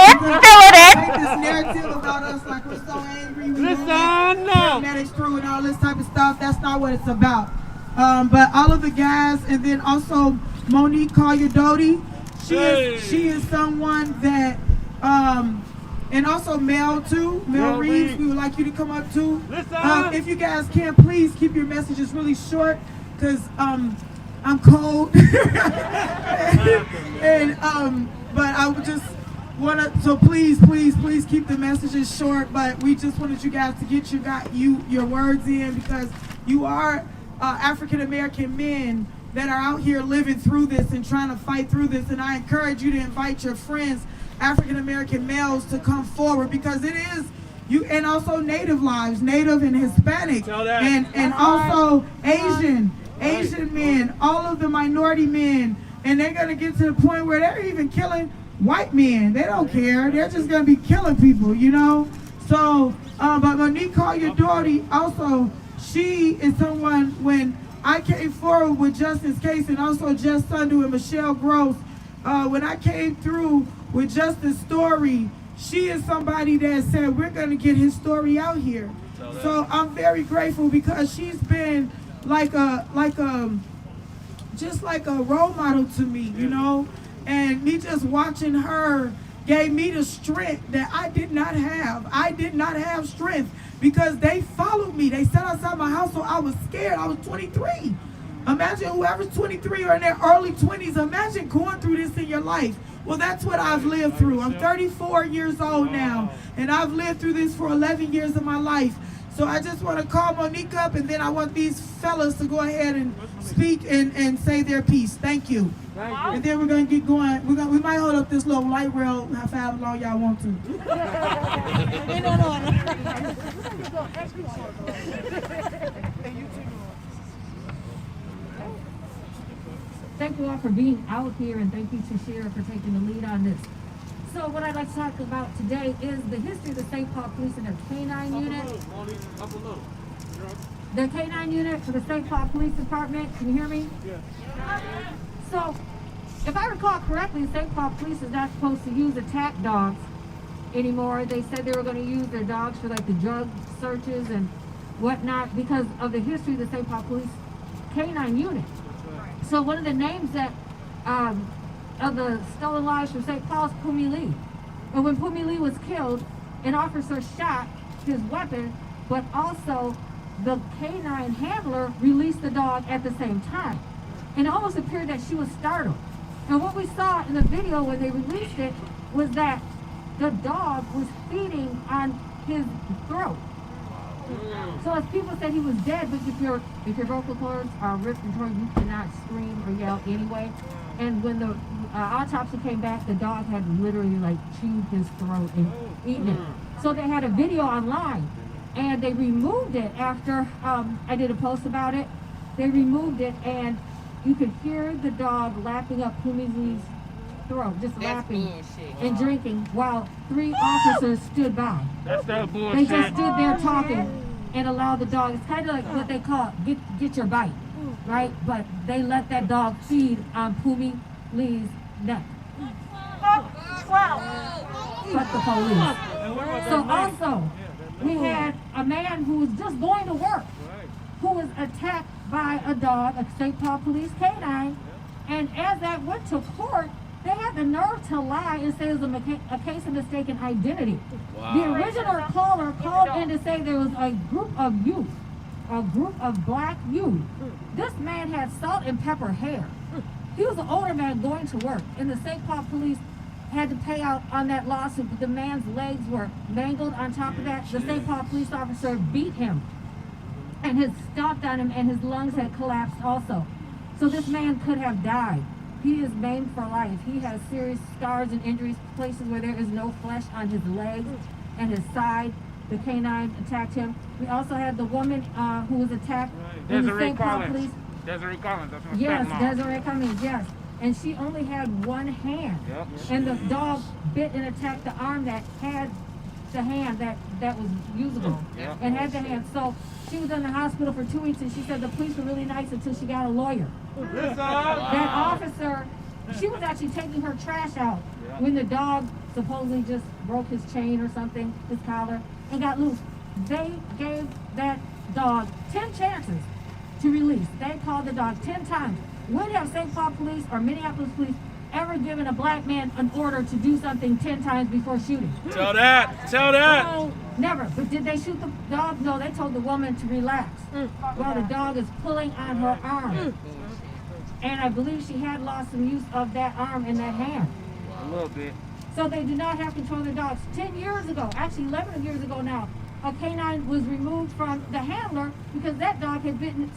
make this narrative about us like we're so angry. We
Listen,
won't let paramedics through and all this type of stuff. That's not what it's about. But all of the guys, and then also Monique Collier-Doty, she is someone that, and also Mel too, Mel Reeves, we would like you to come up too. If you guys can, please keep your messages really short, because I'm cold. and but I would just want to, so please keep the messages short, but we just wanted you guys to get your words in, because you are African American men that are out here living through this and trying to fight through this, and I encourage you to invite your friends, African American males, to come forward, because it is you, and also Native lives, Native and Hispanic, and also Asian men, all of the minority men, and they're gonna get to the point where they're even killing white men. They don't care. They're just gonna be killing people, you know. So, but Monique Collier-Doty also, she is someone, when I came forward with Justice Case, and also Jess Sundu and Michelle Gross, when I came through with Justice Story, she is somebody that said we're gonna get his story out here. So I'm very grateful, because she's been just like a role model to me, you know, and me just watching her gave me the strength that I did not have. I did not have strength, because they followed me. They sat outside my house, so I was scared. I was 23. Imagine whoever's 23 or in their early 20s, imagine going through this in your life. Well, that's what I've lived through. I'm 34 years old now, and I've lived through this for 11 years of my life. So I just want to call Monique up, and then I want these fellas to go ahead and speak and say their piece. Thank you. And then we're going to get going. We might hold up this little light rail however long y'all want to.
Thank you all for being out here, and thank you to Shira for taking the lead on this. So what I'd like to talk about today is the history of the St. Paul Police and their K-9 unit. The K-9 unit for the St. Paul Police Department. Can you hear me? Yeah. So, if I recall correctly, St. Paul Police is not supposed to use attack dogs anymore. They said they were going to use their dogs for like the drug searches and whatnot because of the history of the St. Paul Police K-9 unit. So one of the names that of the stolen lives from St. Paul's Pumi Lee. And when Pumi Lee was killed, an officer shot his weapon, but also the canine handler released the dog at the same time. And it almost appeared that she was startled. And what we saw in the video when they released it was that the dog was feeding on his throat. So as people said he was dead, but if your vocal cords are ripped and torn, you cannot scream or yell anyway. And when the autopsy came back, the dog had literally like chewed his throat and eaten it. So they had a video online, and they removed it after I did a post about it. They removed it, and you could hear the dog lapping up Pumi's throat, just lapping and drinking, while 3 officers stood by.
That's that bullshit.
They just stood there talking and allowed the dog. It's kind of like what they call get your bite, right? But they let that dog feed on Pumi Lee's neck. Fuck the police. So also, we had a man who was just going to work, who was attacked by a dog, a St. Paul police canine, and as that went to court, they had the nerve to lie and say it was a case of mistaken identity. Wow. The original caller called in to say there was a group of youth, a group of black youth. This man had salt and pepper hair. He was an older man going to work, and the St. Paul police had to pay out on that lawsuit, but the man's legs were mangled. On top of that, the St. Paul police officer beat him and had stomped on him, and his lungs had collapsed also. So this man could have died. He is maimed for life. He has serious scars and injuries, places where there is no flesh on his legs and his side. The canine attacked him. We also had the woman who was attacked in the St. Paul police.
Desiree Collins, that's my
Yes,
stepmom.
Desiree Cummings, yes. And she only had one hand.
Yep.
And the dog bit and attacked the arm that had the hand that was usable.
Yep.
And had the hand. So she was in the hospital for 2 weeks, and she said the police were really nice until she got a lawyer. That officer, she was actually taking her trash out when the dog supposedly just broke his chain or something, his collar, and got loose. They gave that dog 10 chances to release. They called the dog 10 times. When have St. Paul police or Minneapolis police ever given a black man an order to do something 10 times before shooting?
Tell that. Tell that.
No, never. But did they shoot the dog? No, they told the woman to relax while the dog is pulling on her arm. And I believe she had lost some use of that arm and that hand.
A little bit.
So they do not have control of their dogs. 10 years ago, actually 11 years ago now, a canine was removed from the handler because that dog had bitten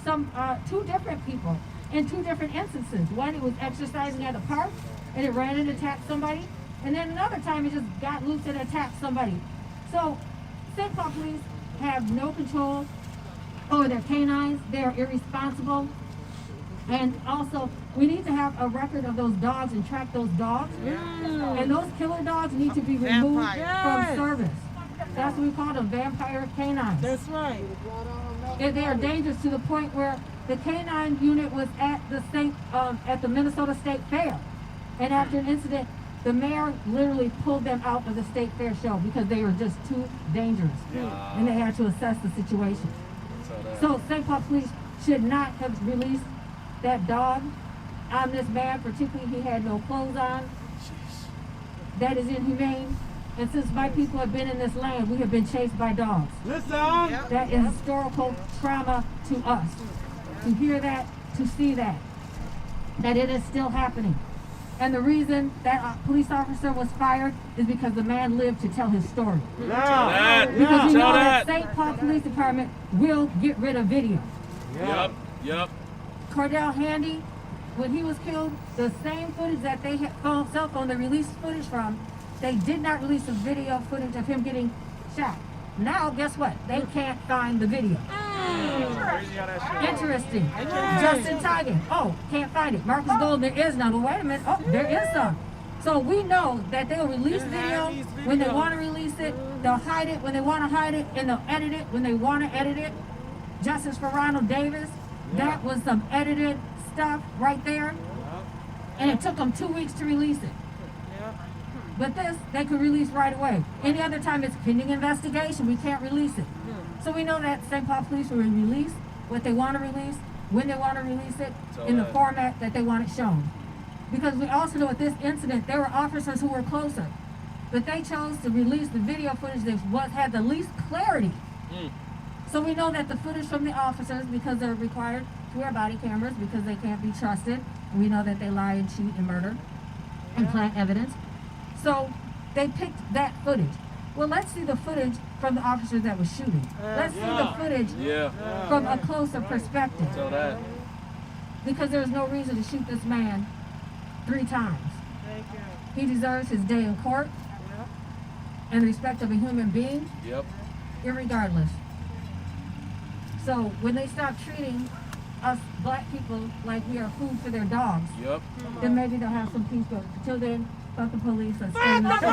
2 different people in 2 different instances. One, it was exercising at a park and it ran and attacked somebody. And then another time it just got loose and attacked somebody. So St. Paul police have no control over their canines. They are irresponsible. And also, we need to have a record of those dogs and track those dogs. And those killer dogs need to be removed from service. That's what we call them, vampire canines.
That's right.
And they are dangerous to the point where the canine unit was at the Minnesota State Fair. And after an incident, the mayor literally pulled them out of the State Fair show because they were just too dangerous. And they had to assess the situation. So St. Paul police should not have released that dog on this man, particularly he had no clothes on. That is inhumane. And since my people have been in this land, we have been chased by dogs.
Listen!
That is historical trauma to us. To hear that, to see that it is still happening. And the reason that police officer was fired is because the man lived to tell his story. Because we know that St. Paul Police Department will get rid of video.
Yep.
Cordell Handy, when he was killed, the same footage that they had cell phone they released footage from, they did not release the video footage of him getting shot. Now, guess what? They can't find the video. Interesting. Justin Tigan. Oh, can't find it. Marcus Gold, there is none. But wait a minute. Oh, there is some. So we know that they'll release video when they want to release it. They'll hide it when they want to hide it. And they'll edit it when they want to edit it. Justice for Ronald Davis. That was some edited stuff right there. And it took them 2 weeks to release it. But this, they could release right away. Any other time it's pending investigation, we can't release it. So we know that St. Paul Police will release what they want to release, when they want to release it, in the format that they want it shown. Because we also know at this incident, there were officers who were closer. But they chose to release the video footage that had the least clarity. So we know that the footage from the officers, because they're required to wear body cameras because they can't be trusted. We know that they lie and cheat and murder and plant evidence. So they picked that footage. Well, let's see the footage from the officers that was shooting. Let's see the footage from a closer perspective. Because there's no reason to shoot this man 3 times. He deserves his day in court in respect of a human being, irregardless. So when they stop treating us black people like we are food for their dogs, then maybe they'll have some peace. But until then, fuck the police and stay in the street.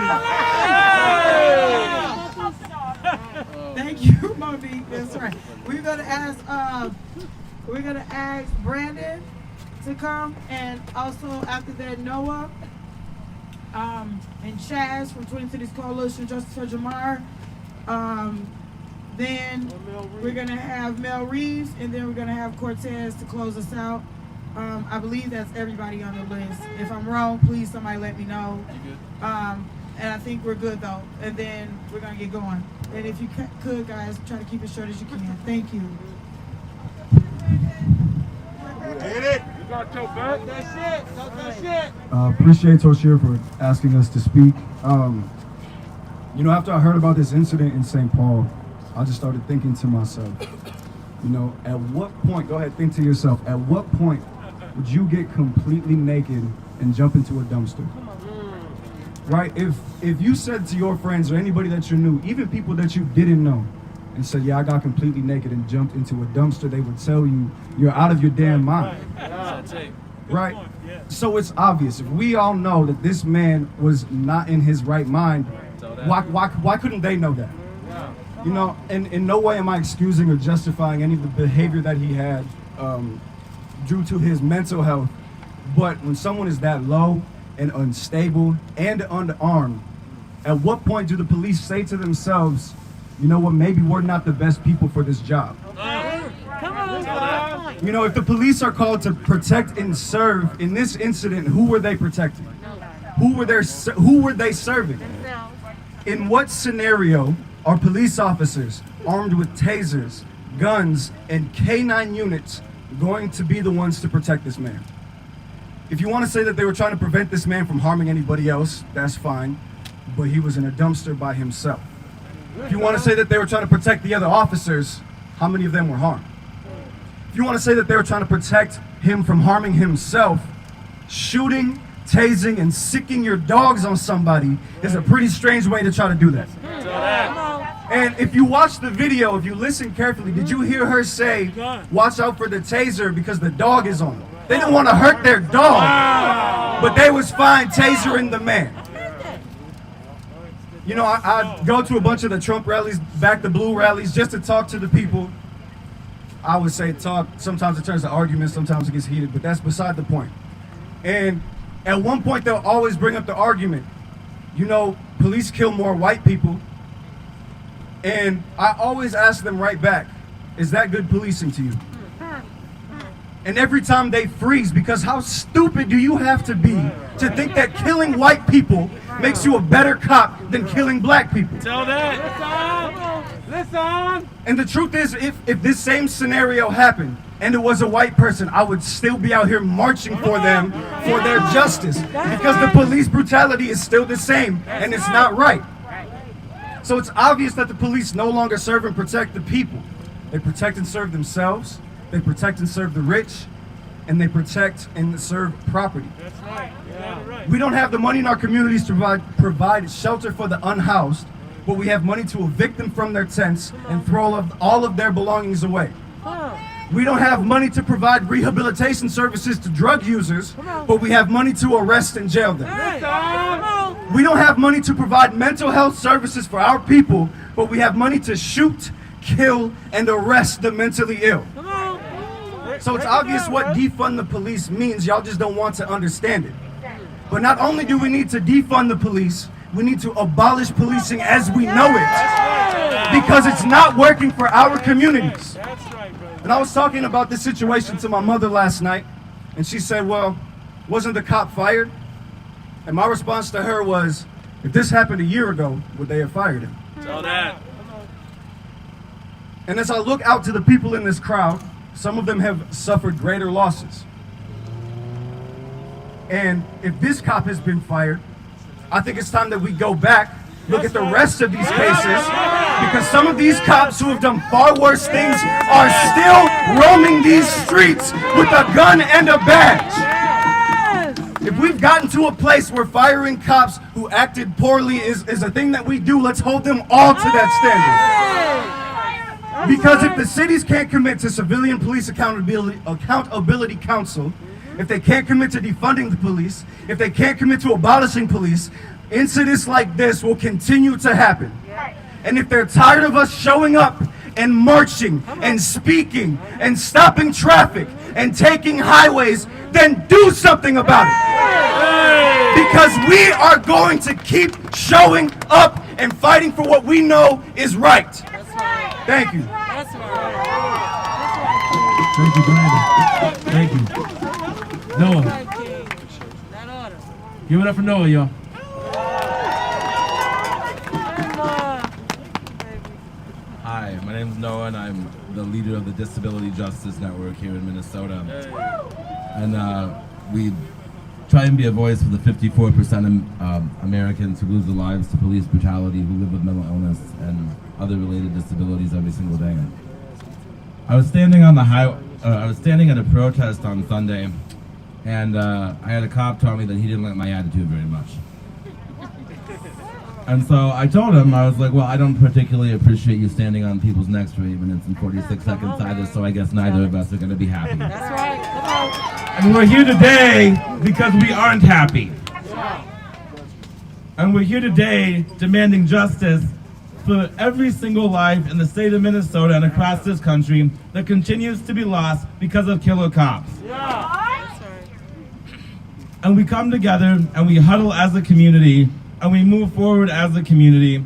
Thank you, Monique. That's right. We're gonna ask Brandon to come, and also after that Noah and Chaz from Twin Cities Coalition Justice for Jamar. Then we're gonna have Mel Reeves, and then we're gonna have Cortez to close us out. I believe that's everybody on the list. If I'm wrong, please somebody let me know. And I think we're good though. And then we're gonna get going. And if you could, guys, try to keep it short as you can. Thank you.
Hit it. You got your back. That shit. Talk that shit.
Appreciate Toshir for asking us to speak. You know, after I heard about this incident in St. Paul, I just started thinking to myself, you know, at what point, go ahead, think to yourself, at what point would you get completely naked and jump into a dumpster? Right? If you said to your friends or anybody that you knew, even people that you didn't know, and said, yeah, I got completely naked and jumped into a dumpster, they would tell you, you're out of your damn mind. Right? So it's obvious. If we all know that this man was not in his right mind, why couldn't they know that? You know, and in no way am I excusing or justifying any of the behavior that he had due to his mental health. But when someone is that low and unstable and unarmed, at what point do the police say to themselves, you know what, maybe we're not the best people for this job? You know, if the police are called to protect and serve, in this incident, who were they protecting? Who were they serving? In what scenario are police officers armed with tasers, guns, and K9 units going to be the ones to protect this man? If you want to say that they were trying to prevent this man from harming anybody else, that's fine, but he was in a dumpster by himself. If you want to say that they were trying to protect the other officers, how many of them were harmed? If you want to say that they were trying to protect him from harming himself, shooting, tasing, and sicking your dogs on somebody is a pretty strange way to try to do that. And if you watch the video, if you listen carefully, did you hear her say, watch out for the taser because the dog is on them? They didn't want to hurt their dog, but they was fine tasering the man. You know, I go to a bunch of the Trump rallies, back the blue rallies, just to talk to the people. I would say talk, sometimes it turns to arguments, sometimes it gets heated, but that's beside the point. And at one point, they'll always bring up the argument, you know, police kill more white people. And I always ask them right back, is that good policing to you? And every time they freeze, because how stupid do you have to be to think that killing white people makes you a better cop than killing black people?
Tell that.
Listen.
And the truth is, if this same scenario happened and it was a white person, I would still be out here marching for them for their justice, because the police brutality is still the same and it's not right. So it's obvious that the police no longer serve and protect the people. They protect and serve themselves, they protect and serve the rich, and they protect and serve property.
That's right. Yeah.
We don't have the money in our communities to provide shelter for the unhoused, but we have money to evict them from their tents and throw all of their belongings away. We don't have money to provide rehabilitation services to drug users, but we have money to arrest and jail them. We don't have money to provide mental health services for our people, but we have money to shoot, kill, and arrest the mentally ill. So it's obvious what defund the police means. Y'all just don't want to understand it. But not only do we need to defund the police, we need to abolish policing as we know it, because it's not working for our communities. And I was talking about this situation to my mother last night, and she said, well, wasn't the cop fired? And my response to her was, if this happened a year ago, would they have fired him?
Tell that.
And as I look out to the people in this crowd, some of them have suffered greater losses. And if this cop has been fired, I think it's time that we go back, look at the rest of these cases, because some of these cops who have done far worse things are still roaming these streets with a gun and a badge. If we've gotten to a place where firing cops who acted poorly is a thing that we do, let's hold them all to that standard. Because if the cities can't commit to Civilian Police Accountability Council, if they can't commit to defunding the police, if they can't commit to abolishing police, incidents like this will continue to happen. And if they're tired of us showing up and marching and speaking and stopping traffic and taking highways, then do something about it. Because we are going to keep showing up and fighting for what we know is right. Thank you.
Thank you, Brandon. Thank you. Noah. Give it up for Noah, y'all.
Hi, my name is Noah, and I'm the leader of the Disability Justice Network here in Minnesota. And we try and be a voice for the 54% Americans who lose their lives to police brutality, who live with mental illness and other related disabilities every single day. I was standing on the I was standing at a protest on Sunday, and I had a cop tell me that he didn't like my attitude very much. And so I told him, I was like, well, I don't particularly appreciate you standing on people's necks for 8 minutes and 46 seconds either, so I guess neither of us are going to be happy.
That's right. Come on.
And we're here today because we aren't happy. And we're here today demanding justice for every single life in the state of Minnesota and across this country that continues to be lost because of killer cops. And we come together and we huddle as a community and we move forward as a community,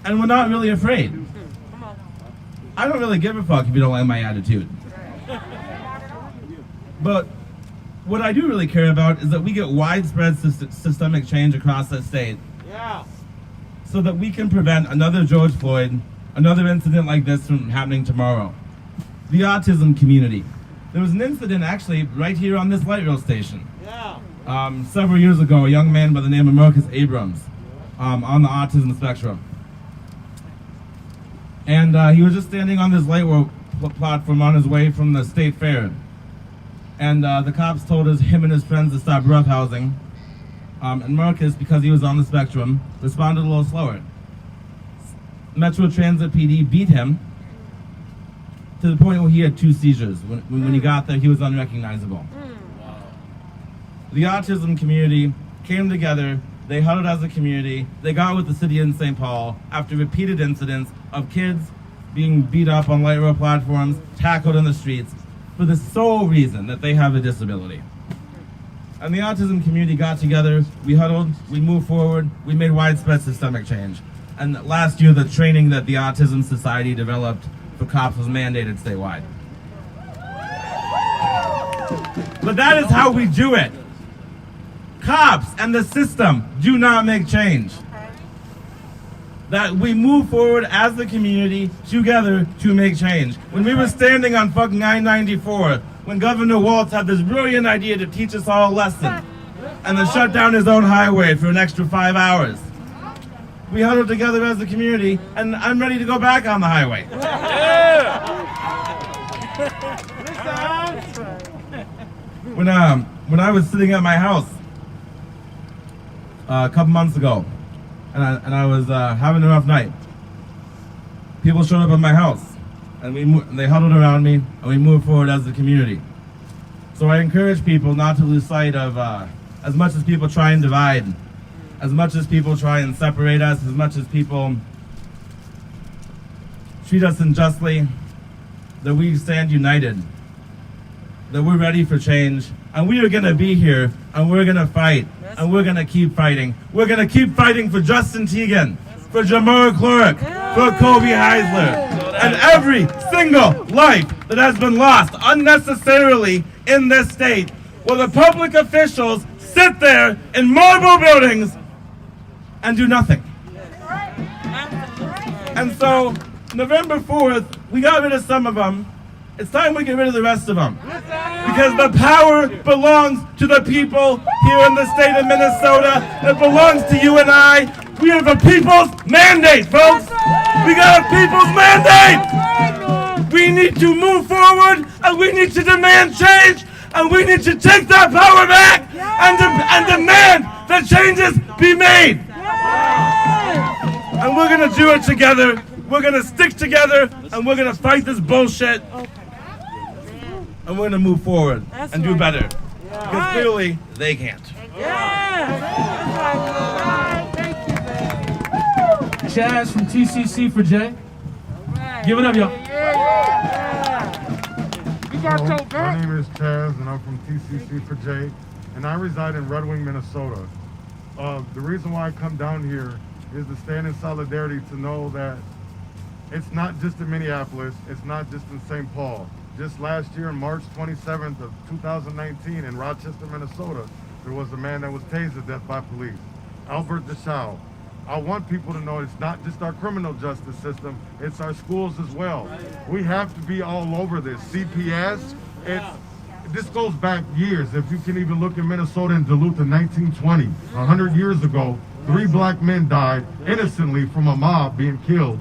and we're not really afraid. I don't really give a fuck if you don't like my attitude. But what I do really care about is that we get widespread systemic change across the state, so that we can prevent another George Floyd, another incident like this from happening tomorrow. The autism community. There was an incident actually right here on this light rail station. Several years ago, a young man by the name of Marcus Abrams on the autism spectrum. And he was just standing on this light rail platform on his way from the state fair. And the cops told him and his friends to stop roughhousing. And Marcus, because he was on the spectrum, responded a little slower. Metro Transit PD beat him to the point where he had 2 seizures. When he got there, he was unrecognizable. The autism community came together, they huddled as a community, they got with the city in St. Paul after repeated incidents of kids being beat up on light rail platforms, tackled in the streets, for the sole reason that they have a disability. And the autism community got together, we huddled, we moved forward, we made widespread systemic change. And last year, the training that the Autism Society developed for cops was mandated statewide. But that is how we do it. Cops and the system do not make change. That we move forward as a community together to make change. When we were standing on fucking I-94, when Governor Walz had this brilliant idea to teach us all a lesson and then shut down his own highway for an extra 5 hours, we huddled together as a community, and I'm ready to go back on the highway. When I was sitting at my house a couple months ago, and I was having a rough night, people showed up at my house, and they huddled around me, and we moved forward as a community. So I encourage people not to lose sight of, as much as people try and divide, as much as people try and separate us, as much as people treat us unjustly, that we stand united, that we're ready for change, and we are going to be here, and we're going to fight, and we're going to keep fighting. We're going to keep fighting for Justin Teigen, for Jamar Clark, for Kobe Heisler, and every single life that has been lost unnecessarily in this state, where the public officials sit there in marble buildings and do nothing. And so November 4th, we got rid of some of them. It's time we get rid of the rest of them. Because the power belongs to the people here in the state of Minnesota. It belongs to you and I. We have a people's mandate, folks. We got a people's mandate. We need to move forward, and we need to demand change, and we need to take that power back and demand that changes be made. And we're going to do it together. We're going to stick together, and we're going to fight this bullshit. And we're going to move forward and do better. Because clearly, they can't.
Chaz from TCC for Jay. Give it up, y'all.
My name is Chaz, and I'm from TCC for Jay, and I reside in Red Wing, Minnesota. The reason why I come down here is to stand in solidarity to know that it's not just in Minneapolis, it's not just in St. Paul. Just last year, on March 27th of 2019 in Rochester, Minnesota, there was a man that was tasered to death by police, Albert Deschaux. I want people to know it's not just our criminal justice system, it's our schools as well. We have to be all over this. CPS, this goes back years. If you can even look in Minnesota and Duluth in 1920, 100 years ago, 3 black men died innocently from a mob being killed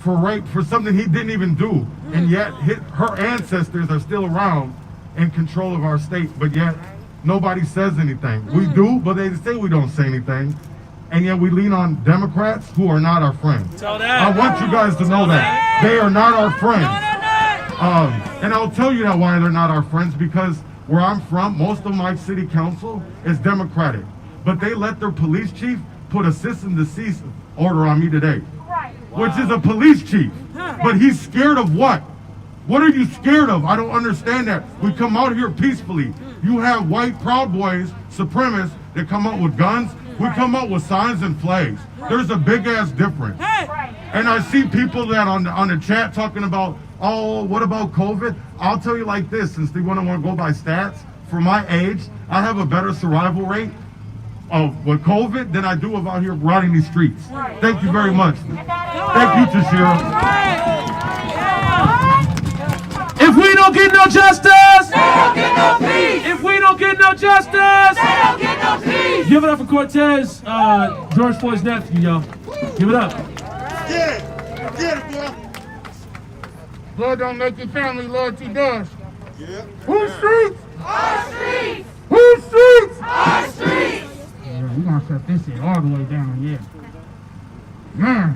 for rape, for something he didn't even do. And yet her ancestors are still around in control of our state, but yet nobody says anything. We do, but they say we don't say anything. And yet we lean on Democrats who are not our friends. I want you guys to know that. They are not our friends. And I'll tell you why they're not our friends, because where I'm from, most of my city council is Democratic. But they let their police chief put a cease and desist order on me today. Which is a police chief. But he's scared of what? What are you scared of? I don't understand that. We come out here peacefully. You have white Proud Boys, supremacists, that come out with guns. We come out with signs and flags. There's a big ass difference. And I see people that on the chat talking about, oh, what about COVID? I'll tell you like this, since they want to go by stats, for my age, I have a better survival rate with COVID than I do of out here riding these streets. Thank you very much. Thank you, Tashira.
If we don't get no justice,
they don't get no peace.
If we don't get no justice,
they don't get no peace.
Give it up for Cortez, George Floyd's nephew, y'all. Give it up.
Get it, boy.
Blood don't make your family, loyalty does.
Yeah.
Whose streets?
Our streets.
Whose streets?
Our streets.
Yeah, we're gonna shut this shit all the way down, yeah. Man,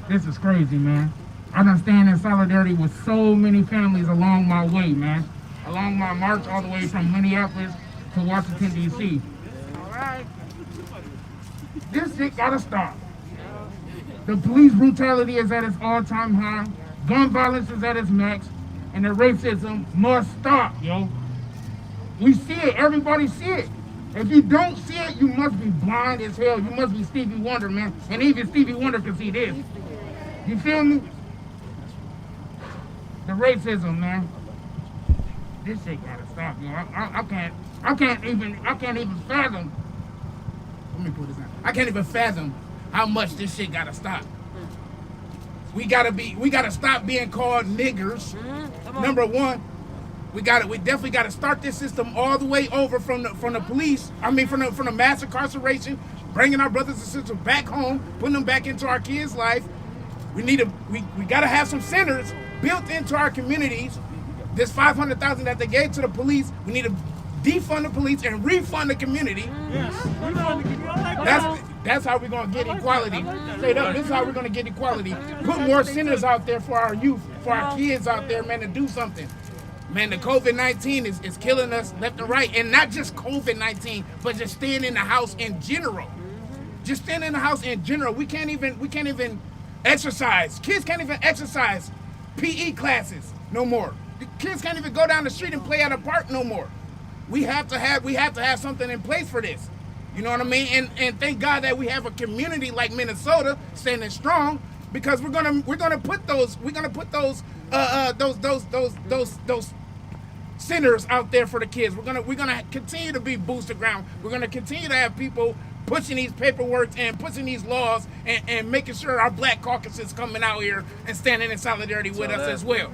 this is crazy, man. I done stand in solidarity with so many families along my way, man. Along my march all the way from Minneapolis to Washington, D.C. All right. This shit gotta stop. The police brutality is at its all-time high. Gun violence is at its max. And the racism must stop, yo. We see it. Everybody see it. If you don't see it, you must be blind as hell. You must be Stevie Wonder, man. And even Stevie Wonder can see this. You feel me? The racism, man. This shit gotta stop, yo. I can't even fathom. Let me put this in. I can't even fathom how much this shit gotta stop. We gotta stop being called niggers. Number one, we definitely gotta start this system all the way over from the police. I mean, from the mass incarceration, bringing our brothers and sisters back home, putting them back into our kids' life. We gotta have some centers built into our communities. This $500,000 that they gave to the police, we need to defund the police and refund the community. That's how we're gonna get equality. Straight up, this is how we're gonna get equality. Put more centers out there for our youth, for our kids out there, man, to do something. Man, the COVID-19 is killing us left and right, and not just COVID-19, but just staying in the house in general. Just staying in the house in general. We can't even exercise. Kids can't even exercise PE classes no more. The kids can't even go down the street and play at a park no more. We have to have something in place for this. You know what I mean? And thank God that we have a community like Minnesota standing strong, because we're gonna put those centers out there for the kids. We're gonna continue to be booster ground. We're gonna continue to have people pushing these paperwork and pushing these laws and making sure our black caucus is coming out here and standing in solidarity with us as well.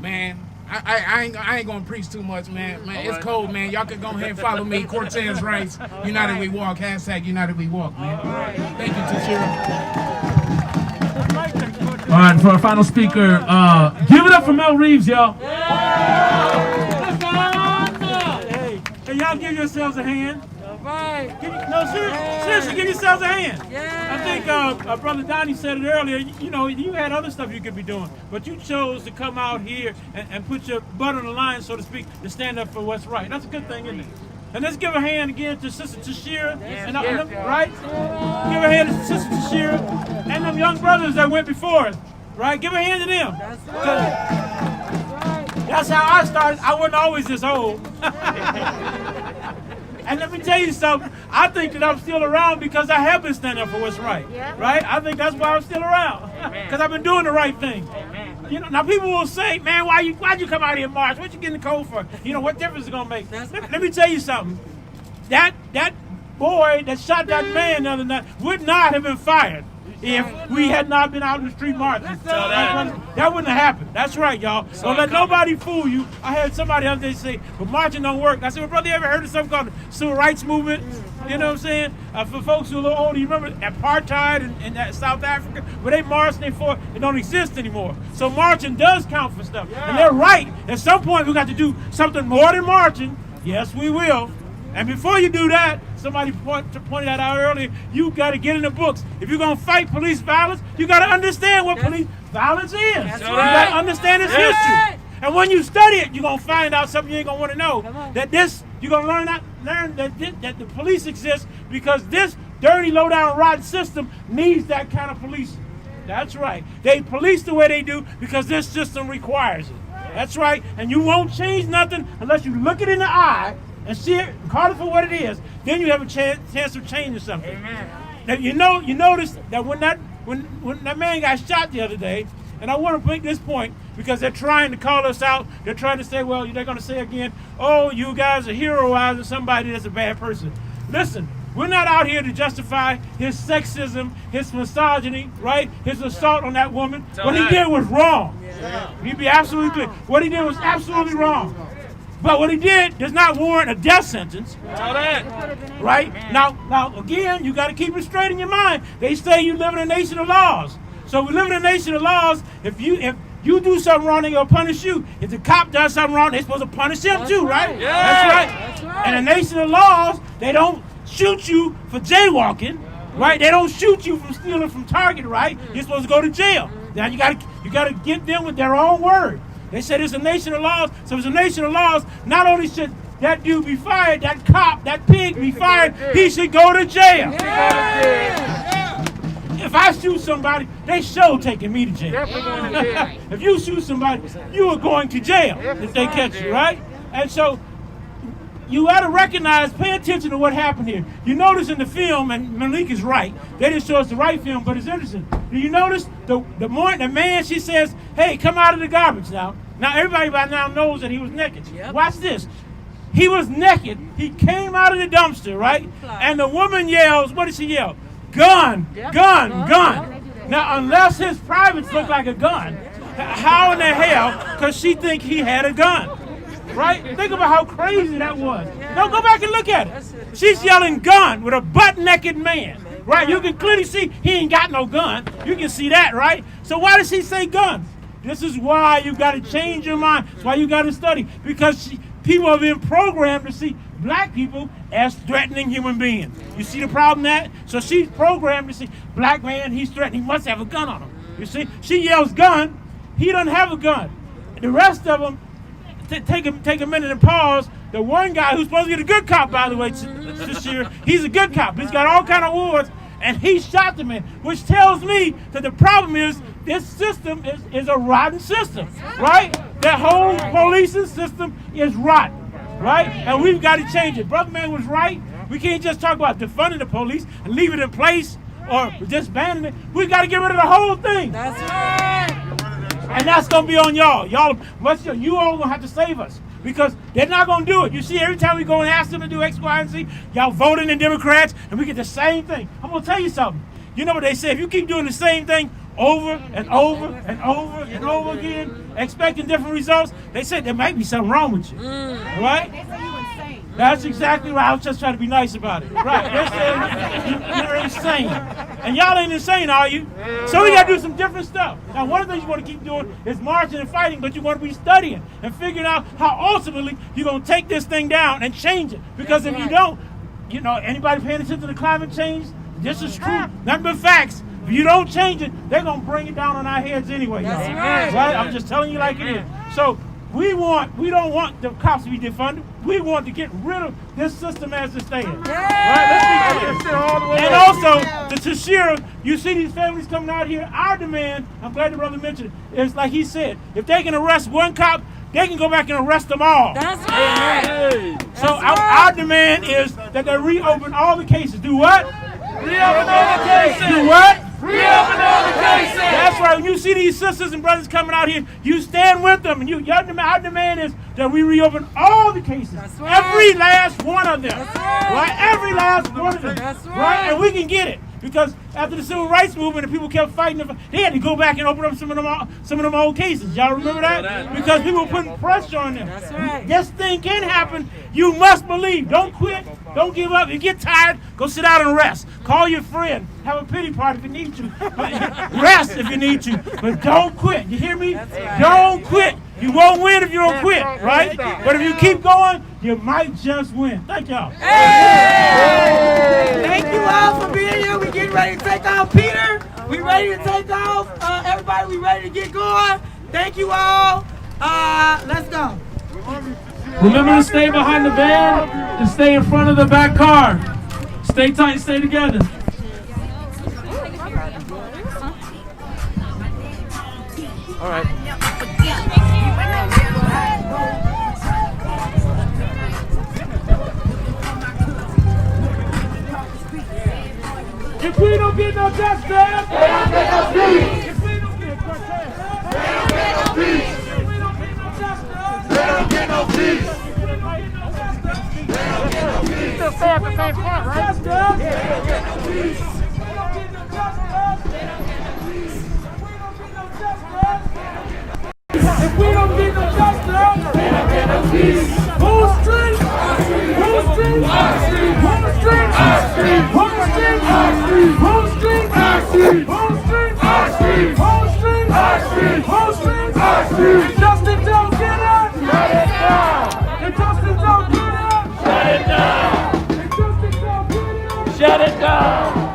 Man, I ain't gonna preach too much, man. It's cold, man. Y'all can go ahead and follow me. Cortez Rice, United We Walk, # United We Walk, man. Thank you, Tashira.
All right, for our final speaker, give it up for Mel Reeves, y'all. Hey, y'all give yourselves a hand. Seriously, give yourselves a hand. I think Brother Donnie said it earlier. You know, you had other stuff you could be doing, but you chose to come out here and put your butt on the line, so to speak, to stand up for what's right. That's a good thing, isn't it? And let's give a hand again to Sister Tashira, right? Give a hand to Sister Tashira and them young brothers that went before us, right? Give a hand to them. That's how I started. I wasn't always this old. And let me tell you something. I think that I'm still around because I have been standing up for what's right. Right? I think that's why I'm still around. Because I've been doing the right thing. You know, now people will say, man, why'd you come out here and march? What you getting cold for? You know, what difference is it gonna make? Let me tell you something. That boy that shot that man the other night would not have been fired if we had not been out in the street marching. That wouldn't have happened. That's right, y'all. Don't let nobody fool you. I had somebody the other day say, but marching don't work. I said, well, brother, you ever heard of something called the civil rights movement? You know what I'm saying? For folks who are a little older, you remember apartheid in South Africa? Where they marched and they fought, it don't exist anymore. So marching does count for stuff. And they're right. At some point, we got to do something more than marching. Yes, we will. And before you do that, somebody pointed that out earlier, you got to get in the books. If you're going to fight police violence, you got to understand what police violence is. You got to understand its history. And when you study it, you're going to find out something you ain't going to want to know. You're going to learn that the police exist because this dirty, low-down, rotten system needs that kind of policing. That's right. They police the way they do because this system requires it. That's right. And you won't change nothing unless you look it in the eye and see it, call it for what it is. Then you have a chance of changing something. Amen. Now you notice that when that man got shot the other day, and I want to make this point because they're trying to call us out. They're trying to say, well, they're going to say again, oh, you guys are heroizing somebody that's a bad person. Listen, we're not out here to justify his sexism, his misogyny, right? His assault on that woman. What he did was wrong. He'd be absolutely clear. What he did was absolutely wrong. But what he did does not warrant a death sentence. Right? Now, again, you got to keep it straight in your mind. They say you live in a nation of laws. So we live in a nation of laws. If you do something wrong, they're going to punish you. If the cop does something wrong, they're supposed to punish him too, right?
Yeah.
That's right. In a nation of laws, they don't shoot you for jaywalking, right? They don't shoot you for stealing from Target, right? You're supposed to go to jail. Now you got to get them with their own word. They said it's a nation of laws, so it's a nation of laws. Not only should that dude be fired, that cop, that pig be fired, he should go to jail. If I shoot somebody, they sure taking me to jail. If you shoot somebody, you are going to jail if they catch you, right? And so you got to recognize, pay attention to what happened here. You notice in the film, and Malik is right, they didn't show us the right film, but it's interesting. Do you notice the man, she says, hey, come out of the garbage now. Now everybody by now knows that he was naked. Watch this. He was naked. He came out of the dumpster, right? And the woman yells, what did she yell? Gun, gun, gun. Now, unless his privates look like a gun, how in the hell could she think he had a gun? Right? Think about how crazy that was. Now go back and look at it. She's yelling gun with a butt-naked man. Right? You can clearly see he ain't got no gun. You can see that, right? So why does she say gun? This is why you got to change your mind. That's why you got to study. Because people have been programmed to see black people as threatening human beings. You see the problem that? So she's programmed to see black man, he's threatening, he must have a gun on him. You see? She yells gun, he doesn't have a gun. The rest of them, take a minute and pause. The one guy who's supposed to be the good cop, by the way, this year, he's a good cop. He's got all kind of awards, and he shot the man, which tells me that the problem is this system is a rotten system, right? That whole policing system is rotten, right? And we've got to change it. Brother Man was right. We can't just talk about defunding the police and leave it in place or disbanding it. We've got to get rid of the whole thing. That's right.
And that's going to be on y'all. You all going to have to save us. Because they're not going to do it. You see, every time we go and ask them to do X, Y, and Z, y'all voting in Democrats, and we get the same thing. I'm going to tell you something. You know what they say? If you keep doing the same thing over and over and over and over again, expecting different results, they say there might be something wrong with you. Right?
They say you insane.
That's exactly right. I was just trying to be nice about it. Right. They're saying you're insane. And y'all ain't insane, are you? So we got to do some different stuff. Now, one of the things you want to keep doing is marching and fighting, but you want to be studying and figuring out how ultimately you're going to take this thing down and change it. Because if you don't, anybody paying attention to the climate change, this is true. Nothing but facts. If you don't change it, they're going to bring it down on our heads anyway.
That's
y'all.
right.
I'm just telling you like it is. So we don't want the cops to be defunded. We want to get rid of this system as it stands. Right? Let's be clear. And also, the Tashira, you see these families coming out here. Our demand, I'm glad the brother mentioned it, is like he said, if they can arrest one cop, they can go back and arrest them all.
That's right.
So our demand is that they reopen all the cases. Do what?
Reopen all the cases.
Do what?
Reopen all the cases.
That's right. When you see these sisters and brothers coming out here, you stand with them. And our demand is that we reopen all the cases. That's right. Every last one of them. That's right. Every last one of them. That's right. And we can get it. Because after the civil rights movement and people kept fighting, they had to go back and open up some of them old cases. Y'all remember that? Because people were putting pressure on them. That's right. This thing can happen. You must believe. Don't quit. Don't give up. If you get tired, go sit down and rest. Call your friend. Have a pity party if you need to. Rest if you need to. But don't quit. You hear me? Don't quit. You won't win if you don't quit, right? But if you keep going, you might just win. Thank y'all.
Hey! Thank you all for being here. We getting ready to take off. Peter, we ready to take off. Everybody, we ready to get going. Thank you all. Let's go.
Remember to stay behind the van and stay in front of the back car. Stay tight, stay together.
All right.
If we don't get no justice, they don't get no peace. If we don't get justice, they don't get no peace. If we don't get no justice, they don't get no peace. If we don't get no justice, they don't get no peace. Still stay at the same spot, right? They don't get no peace. If we don't get no justice, they don't get no peace. If we don't get no justice, they don't get no peace. Whose street? Whose street? Our street. Whose street? Our street. Whose street? Our street. Whose street? Our street. Whose street? Our street. Whose street? Our street. Whose street? Our street. If justice don't get us, shut it down. If justice don't get us, shut it down. If justice don't get us, shut it down. If justice don't get us, shut it down.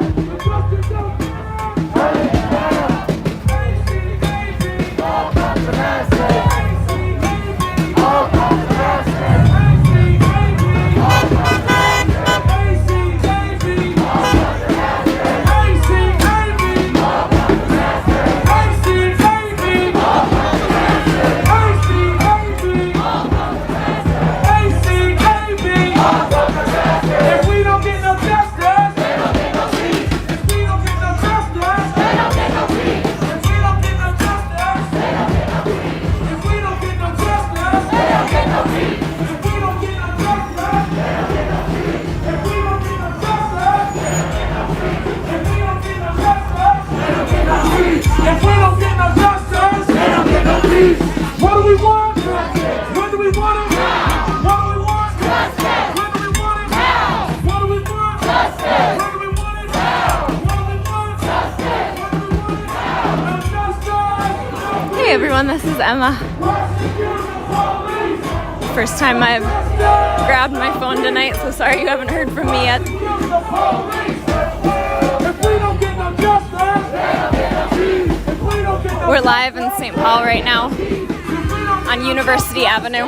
All controversy. All controversy. If we don't get no justice, they don't get no peace. What do we want? When do we want it? What do we want? Justice. When do we want it? Now. What do we want? Justice. When do we want it? Now. What do we want? Justice. When do we want it? Now. Justice.
Hey everyone, this is Emma. First time I've grabbed my phone tonight, so sorry you haven't heard from me yet. We're live in St. Paul right now on University Avenue.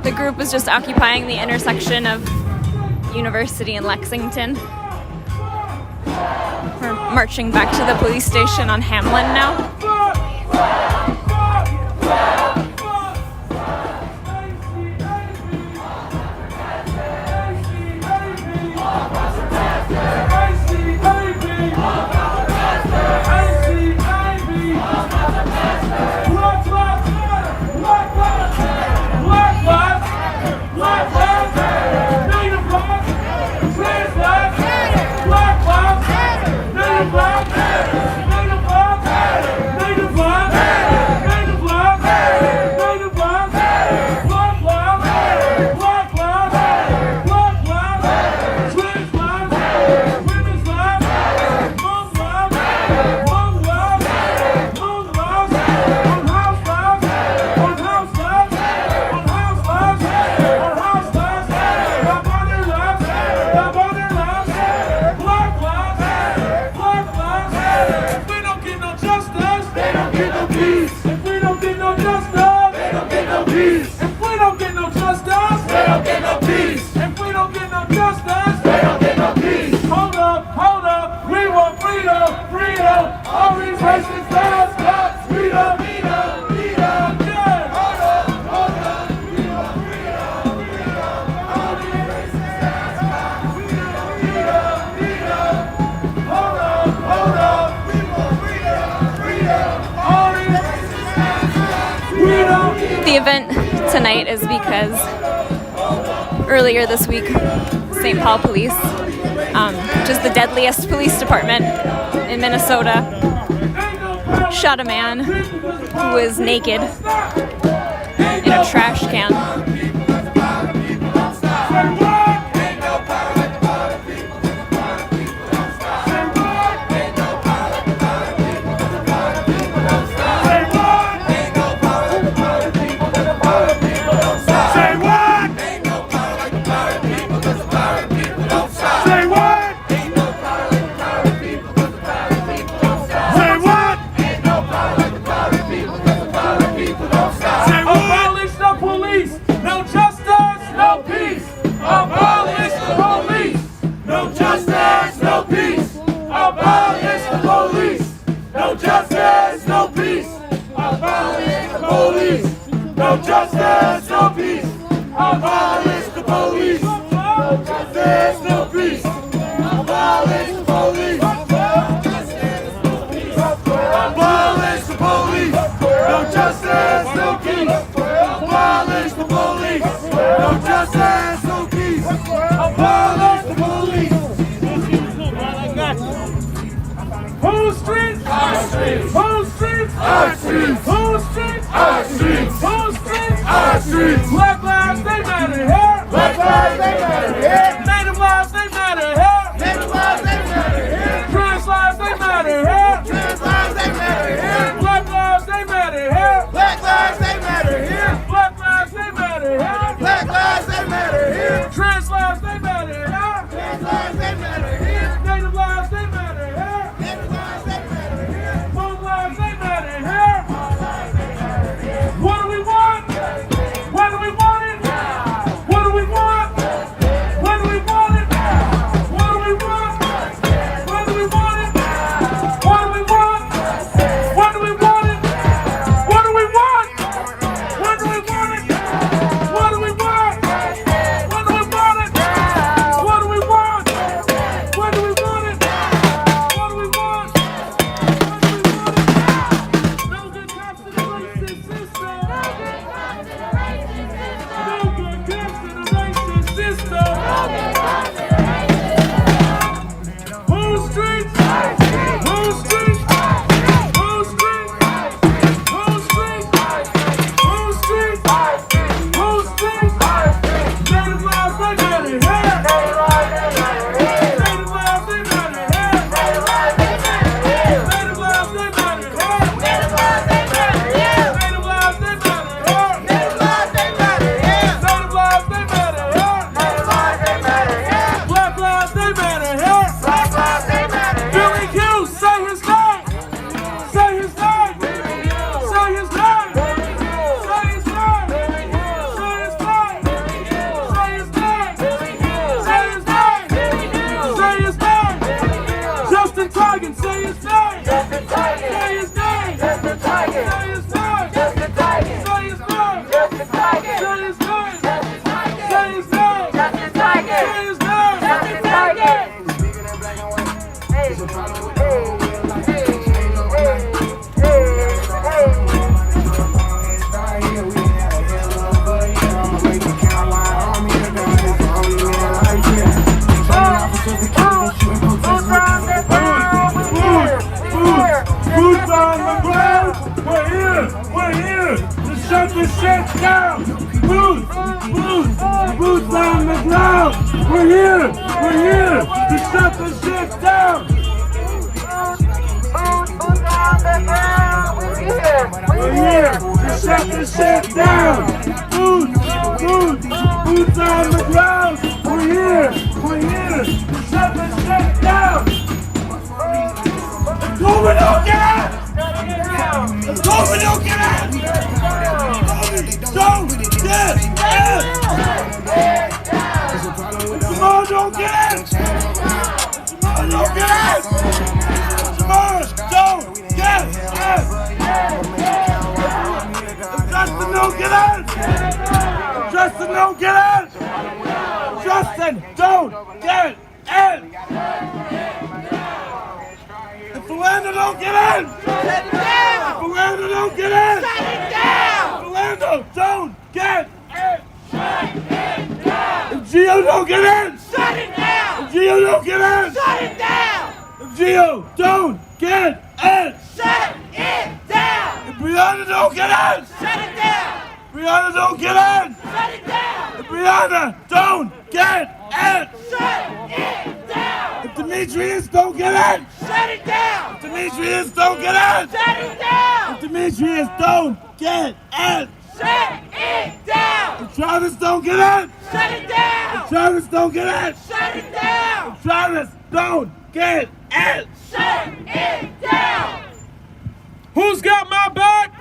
The group is just occupying the intersection of University and Lexington. We're marching back to the police station on Hamlin now. The event tonight is because earlier this week, St. Paul Police, which is the deadliest police department in Minnesota, shot a man who was naked in a trash can.
No justice, no peace. Abolish the police. No justice, no peace. Abolish the police. Abolish the police. No justice, no peace. Abolish the police. No justice, no peace. Abolish the police. Whose streets? Our streets. Whose streets? Our streets. Whose streets? Our streets. Whose streets? Our streets. Black lives, they matter here. Black lives, they matter here. Native lives, they matter here. Native lives, they matter here. Trans lives, they matter here. Trans lives, they matter here. Black lives, they matter here. Black lives, they matter here. Black lives, they matter here. Black lives, they matter here. Trans lives, they matter here. Trans lives, they matter here. Native lives, they matter here. Native lives, they matter here. Home lives, they matter here. What do we want? When do we want it? What do we want? When do we want it? What do we want? When do we want it? What do we want? When do we want it? What do we want? When do we want it? What do we want? When do we want it? What do we want? When do we want it? What do we want? No good cops to the racist system. No good cops to the racist system. Whose streets? Whose streets? Whose streets? Whose streets? Whose streets? Whose streets? Native lives, they matter here. Native lives, they matter here. Native lives, they matter here. Native lives, they matter here. Native lives, they matter here. Native lives, they matter here. Native lives, they matter here. Native lives, they matter here. Native lives, they matter here. Native lives, they matter here. Black lives, they matter here. Black lives, they matter here. Billy Q, say his name. Say his name. Say his name. Say his name. Say his name. Say his name. Say his name. Say his name. Justin Tigan, say his name. Justin Tigan. Say his name. Justin Tigan. Say his name. Justin Tigan. Say his name. Justin Tigan. Say his name. Justin Tigan. Say his name. Justin Tigan. Say his name. Justin Tigan. Boots on the ground. We're here. We're here to shut this shit down. Boots on the ground. We're here. We're here to shut this shit down. We're here to shut this shit down. Boots on the ground. We're here to shut this shit down. COVID, don't get out! COVID, don't get out! Don't get out! Come on, don't get out! Come on, don't get out! Come on, don't get out! Justin, don't get out! Justin, don't get out! Justin, don't get out! If Philando don't get in! Shut it down! If Philando don't get in! Shut it down! Philando Geo don't get in, shut it down. If Geo don't get in, shut it down. If Geo don't get in, shut it down. If Geo don't get in, shut it down. If Brianna don't get in, shut it down. Brianna don't get in, shut it down. If Brianna don't get in, shut it down. If Demetrius don't get in, shut it down. If Demetrius don't get in, shut it down. If Demetrius don't get in, shut it down. If Travis don't get in, shut it down. If Travis don't get in, shut it down. If Travis don't get in, shut it down.
Who's got my back?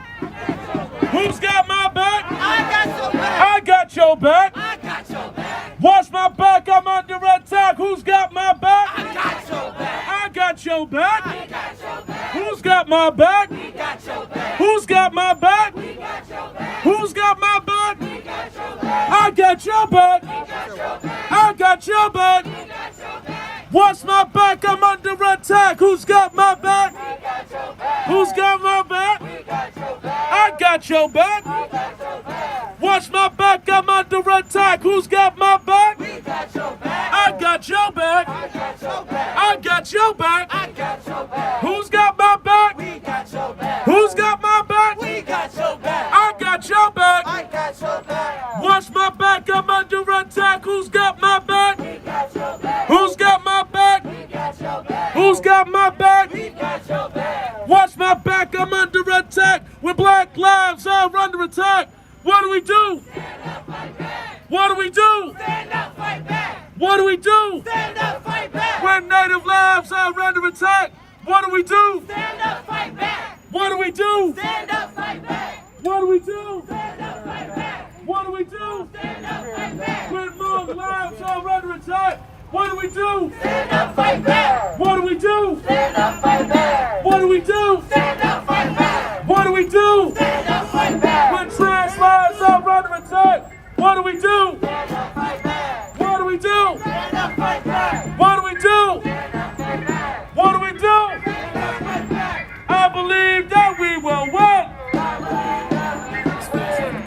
Who's got my back?
I got your back.
I got your back.
I got your back.
Watch my back, I'm under attack. Who's got my back?
I got your back.
I got your back.
We got your back.
Who's got my back?
We got your back.
Who's got my back?
We got your back.
Who's got my back?
We got your back.
I got your back.
We got your back.
I got your back.
We got your back.
Watch my back, I'm under attack. Who's got my back?
We got your back.
Who's got my back?
We got your back.
I got your back.
We got your back.
Watch my back, I'm under attack. Who's got my back?
We got your back.
I got your back.
I got your back.
I got your back.
I got your back.
Who's got my back?
We got your back.
Who's got my back?
We got your back.
I got your back.
I got your back.
Watch my back, I'm under attack. Who's got my back?
We got your back.
Who's got my back?
We got your back.
Who's got my back?
We got your back.
Watch my back, I'm under attack. When black lives are under attack, what do we do?
Stand up, fight back.
What do we do?
Stand up, fight back.
What do we do?
Stand up, fight back.
When native lives are under attack, what do we do?
Stand up, fight back.
What do we do?
Stand up, fight back.
What do we do?
Stand up, fight back.
What do we do?
Stand up, fight back.
When long lives are under attack, what do we do?
Stand up, fight back.
What do we do?
Stand up, fight back.
What do we do?
Stand up, fight back.
What do we do?
Stand up, fight back.
When trans lives are under attack, what do we do?
Stand up, fight back.
What do we do?
Stand up, fight back.
What do we do?
Stand up, fight back.
What do we do?
Stand up, fight back.
I believe that we will win.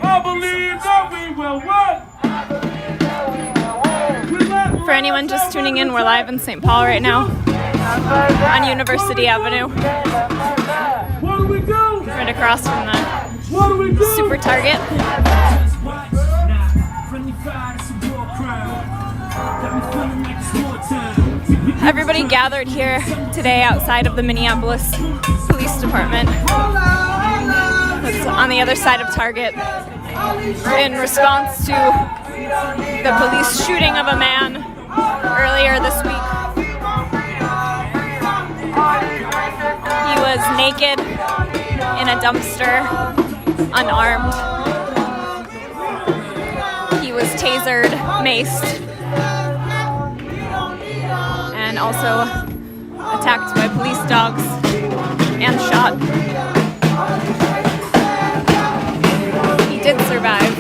I believe that we will win.
For anyone just tuning in, we're live in St. Paul right now on University Avenue,
What do we do?
right across from the
What do we do?
Super Target. Everybody gathered here today outside of the Minneapolis Police Department. It's on the other side of Target in response to the police shooting of a man earlier this week. He was naked in a dumpster, unarmed. He was tasered, maced, and also attacked by police dogs and shot. He did survive.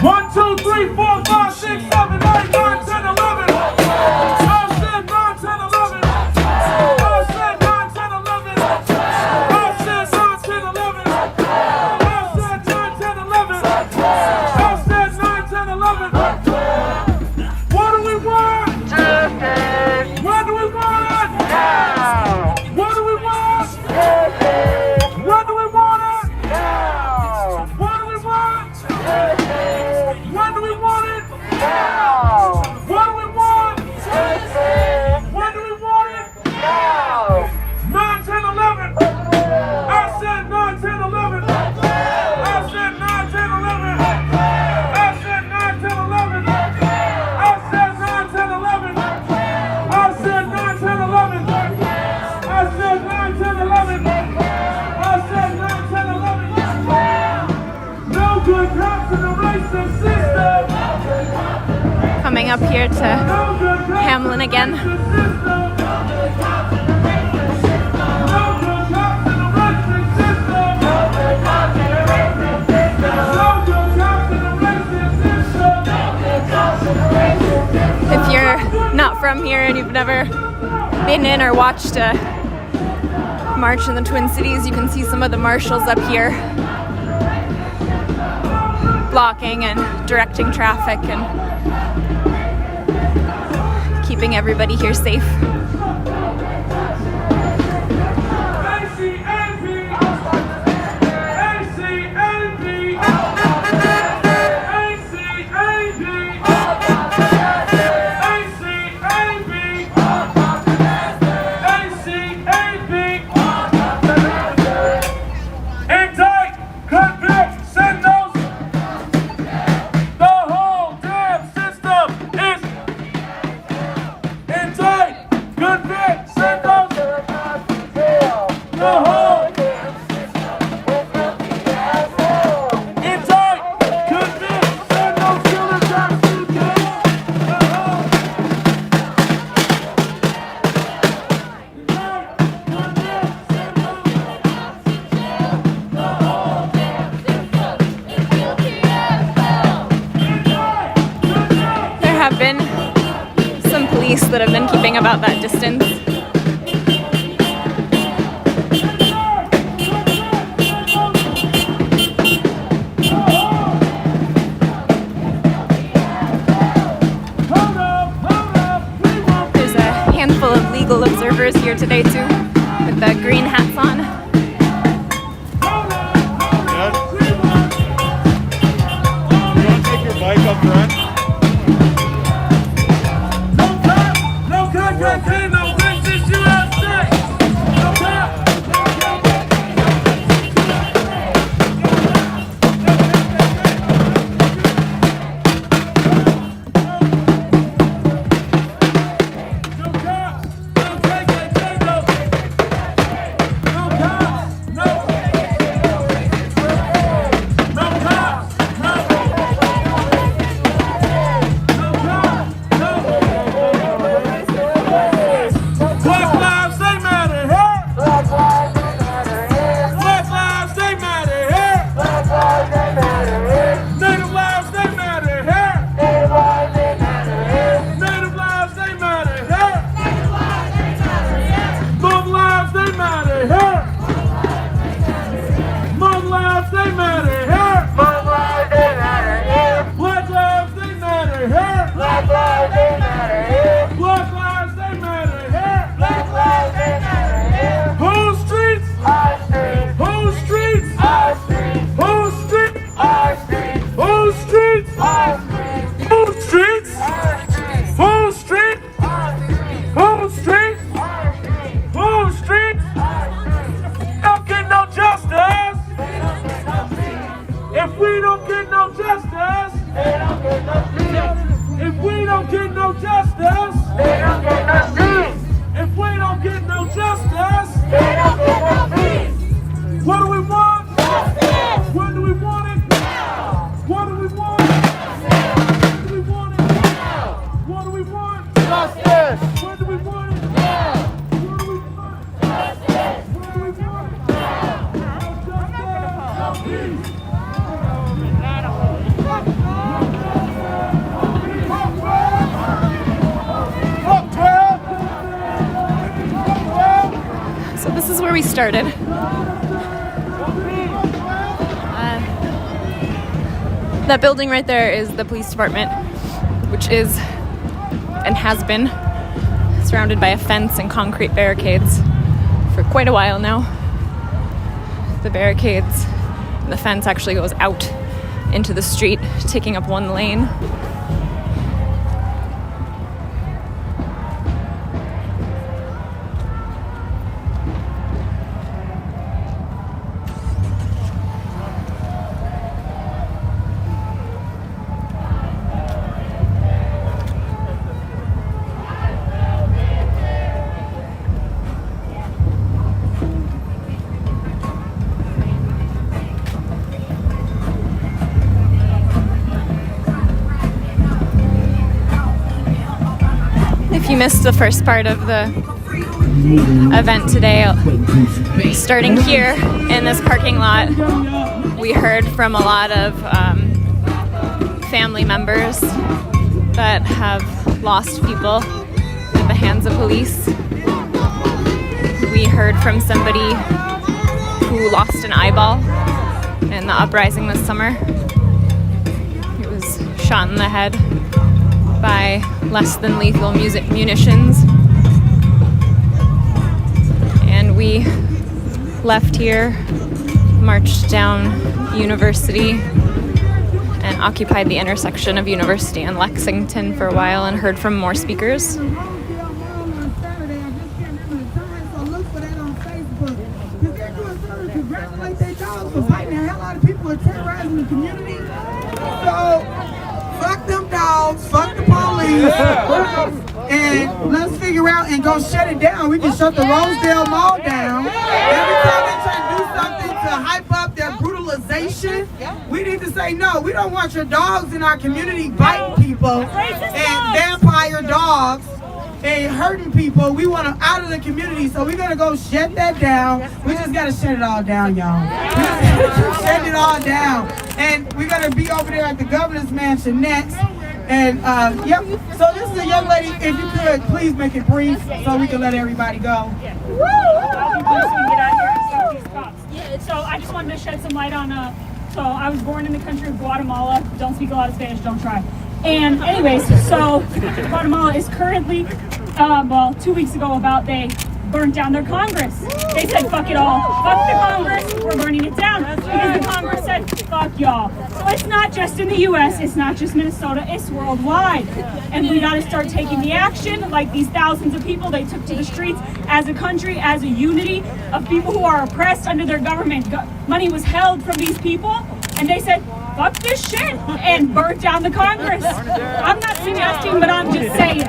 One, two, three, four, five, six, seven, eight, 9, 10, 11. I said 9, 10, 11. I said 9, 10, 11. I said 9, 10, 11. I said 9, 10, 11. I said 9, 10, 11. What do we want? Justice. What do we want? Now. What do we want? Justice. What do we want? Now. What do we want? When do we want it? Now! When do we
coming up here to Hamlin again. If you're not from here and you've never been in or watched a march in the Twin Cities, you can see some of the marshals up here blocking and directing traffic and keeping everybody here safe. That have been keeping about that distance. There's a handful of legal observers here today too, with the green hats on.
You want to take your bike up front?
Started. That building right there is the police department, which is and has been surrounded by a fence and concrete barricades for quite a while now. The barricades and the fence actually goes out into the street, taking up one lane. If you missed the first part of the event today, starting here in this parking lot, we heard from a lot of family members that have lost people at the hands of police. We heard from somebody who lost an eyeball in the uprising this summer. He was shot in the head by less than lethal munitions. And we left here, marched down University, and occupied the intersection of University and Lexington for a while and heard from more speakers.
Fuck them dogs, fuck the police, and let's figure out and go shut it down. We can shut the Rosedale Mall down. Every time they try to do something to hype up their brutalization, we need to say no. We don't want your dogs in our community biting people and vampire dogs and hurting people. We want them out of the community, so we're gonna go shut that down. We just gotta shut it all down, y'all. We just gotta shut it all down. And we're gonna be over there at the governor's mansion next. And yep, so this is a young lady. If you could, please make it brief so we can let everybody go.
So I just wanted to shed some light on, so I was born in the country of Guatemala. Don't speak a lot of Spanish, don't try. And anyways, so Guatemala is currently, 2 weeks ago they burnt down their Congress. They said, fuck it all. Fuck the Congress, we're burning it down. Because the Congress said, fuck y'all. So it's not just in the US, it's not just Minnesota, it's worldwide. And we gotta start taking the action, like these thousands of people they took to the streets as a country, as a unity of people who are oppressed under their government. Money was held from these people, and they said, fuck this shit, and burnt down the Congress. I'm not suggesting, but I'm just saying.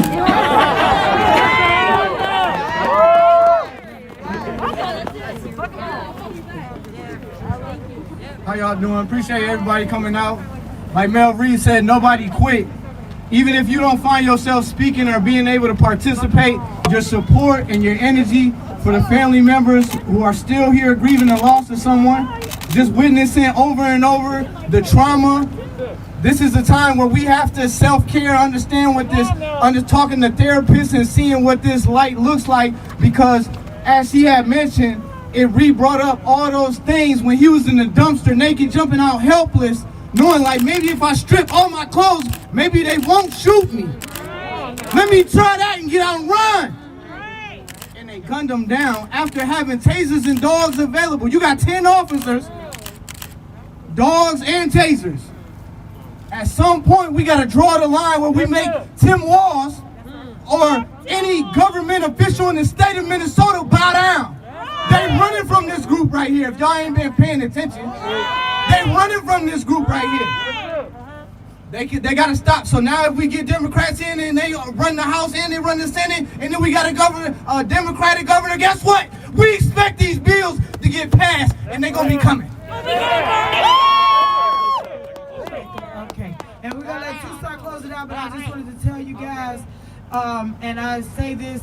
How y'all doing? Appreciate everybody coming out. Like Mel Reed said, nobody quit. Even if you don't find yourself speaking or being able to participate, your support and your energy for the family members who are still here grieving the loss of someone, just witnessing over and over the trauma. This is a time where we have to self-care, understand what this, talking to therapists and seeing what this light looks like, because as she had mentioned, it re-brought up all those things when he was in the dumpster naked, jumping out helpless, knowing like maybe if I strip all my clothes, maybe they won't shoot me. Let me try that and get out and run. And they gunned him down after having tasers and dogs available. You got 10 officers, dogs and tasers. At some point, we got to draw the line where we make Tim Walz or any government official in the state of Minnesota bow down. They running from this group right here. If y'all ain't been paying attention, they running from this group right here. They got to stop. So now if we get Democrats in and they run the House and they run the Senate, and then we got a Democratic governor, guess what? We expect these bills to get passed, and they're going to be coming.
Okay, and we're going to let you start closing out, but I just wanted to tell you guys, and I say this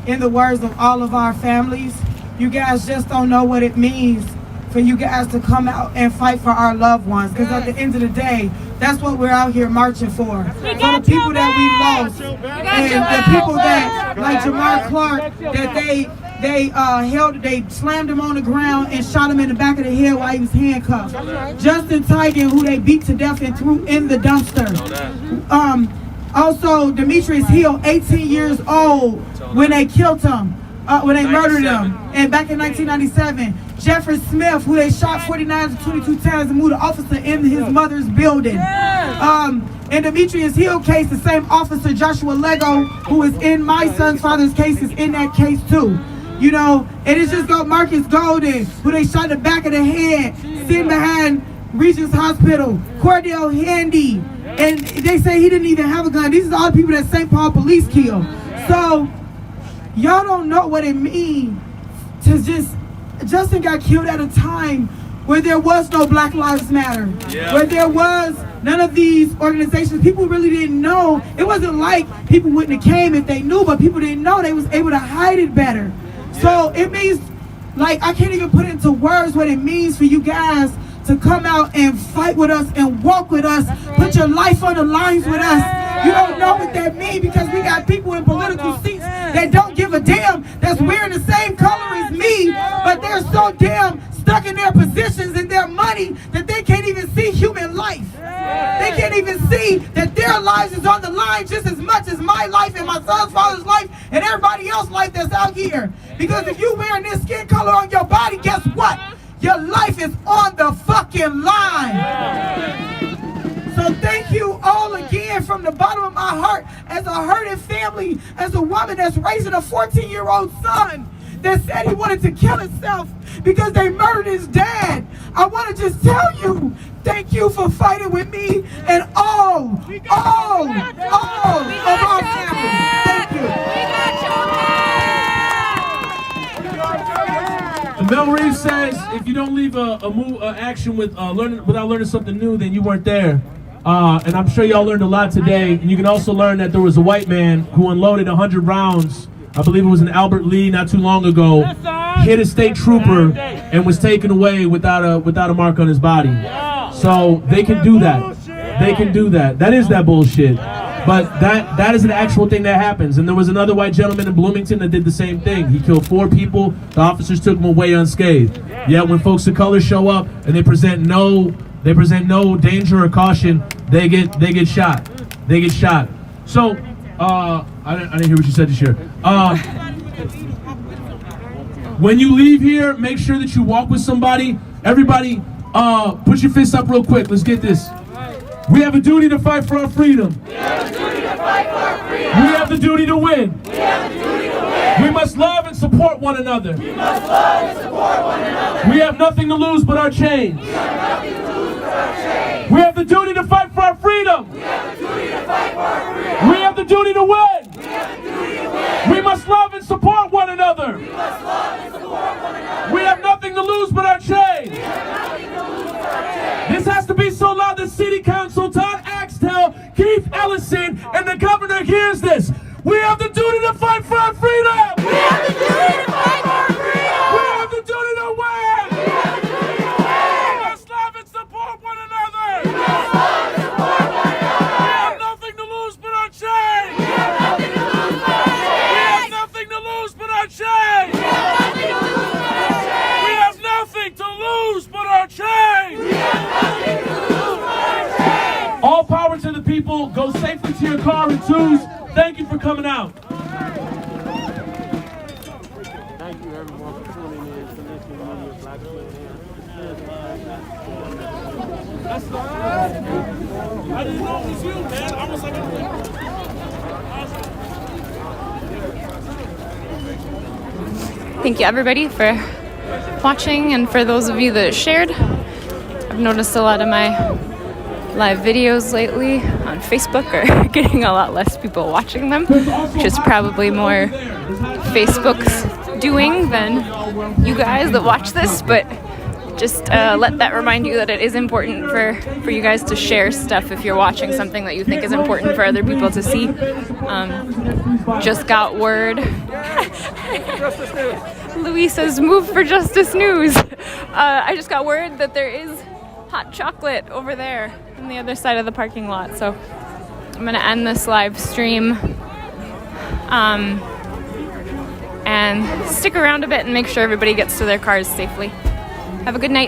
in the words of all of our families, you guys just don't know what it means for you guys to come out and fight for our loved ones. Because at the end of the day, that's what we're out here marching for. For the people that we lost, and the people that, like Jamar Clark, that they slammed him on the ground and shot him in the back of the head while he was handcuffed. Justin Tigan, who they beat to death and threw in the dumpster. Also, Demetrius Hill, 18 years old when they killed him, when they murdered him, and back in 1997. Jeffrey Smith, who they shot 49 to 22 times and moved the officer in his mother's building. In Demetrius Hill case, the same officer, Joshua Lego, who is in my son's father's case, is in that case too. You know, and it's just got Marcus Golden, who they shot in the back of the head, sitting behind Regis Hospital. Cordell Handy, and they say he didn't even have a gun. These are all the people that St. Paul police killed. So, y'all don't know what it means to Justin got killed at a time where there was no Black Lives Matter, where there was none of these organizations. People really didn't know. It wasn't like people wouldn't have came if they knew, but people didn't know. They was able to hide it better. So it means, like, I can't even put into words what it means for you guys to come out and fight with us and walk with us, put your life on the lines with us. You don't know what that means, because we got people in political seats that don't give a damn, that's wearing the same color as me, but they're so damn stuck in their positions and their money that they can't even see human life. They can't even see that their lives is on the line just as much as my life and my son's father's life and everybody else's life that's out here. Because if you wearing this skin color on your body, guess what? Your life is on the fucking line. So thank you all again from the bottom of my heart, as a hurting family, as a woman that's raising a 14-year-old son that said he wanted to kill himself because they murdered his dad. I want to just tell you, thank you for fighting with me and all of our family. Thank you.
Mel Reeves says, if you don't leave a action with without learning something new, then you weren't there. And I'm sure y'all learned a lot today. And you can also learn that there was a white man who unloaded 100 rounds, I believe it was in Albert Lee not too long ago, hit a state trooper and was taken away without a mark on his body. So they can do that. They can do that. That is that bullshit. But that is an actual thing that happens. And there was another white gentleman in Bloomington that did the same thing. He killed 4 people. The officers took him away unscathed. Yet when folks of color show up and they present no danger or caution, they get shot. They get shot. So I didn't hear what you said this year. When you leave here, make sure that you walk with somebody. Everybody, put your fists up real quick. Let's get this. We have a duty to fight for our freedom. We have a duty to fight for our freedom. We have the duty to win. We have the duty to win. We must love and support one another. We must love and support one another. We have nothing to lose but our chains. We have nothing to lose but our chains. We have the duty to fight for our freedom. We have the duty to fight for our freedom. We have the duty to win. We have the duty to win. We must love and support one another. We must love and support one another. We have nothing to lose but our chains. We have nothing to lose but our chains. This has to be so loud that City Council Todd Axtell, Keith Ellison, and the governor hears this. We have the duty to fight for our freedom. We have the duty to fight for our freedom. We have the duty to win. We have the duty to win. We must love and support one another. We must love and support one another. We have nothing to lose but our chains. We have nothing to lose but our chains. We have nothing to lose but our chains. We have nothing to lose but our chains. We have nothing to lose but our chains. We have nothing to lose but our chains. All power to the people. Go safely to your car in twos. Thank you for coming out.
Thank you everyone for tuning in to listening to the Black
That's right. I didn't know it was you, man. I was like,
Thank you everybody for watching, and for those of you that shared. I've noticed a lot of my live videos lately on Facebook are getting a lot less people watching them, which is probably more Facebook's doing than you guys that watch this, but just let that remind you that it is important for you guys to share stuff if you're watching something that you think is important for other people to see. Just got word. Louis says, move for Justice News. I just got word that there is hot chocolate over there on the other side of the parking lot. So I'm going to end this live stream and stick around a bit and make sure everybody gets to their cars safely. Have a good night.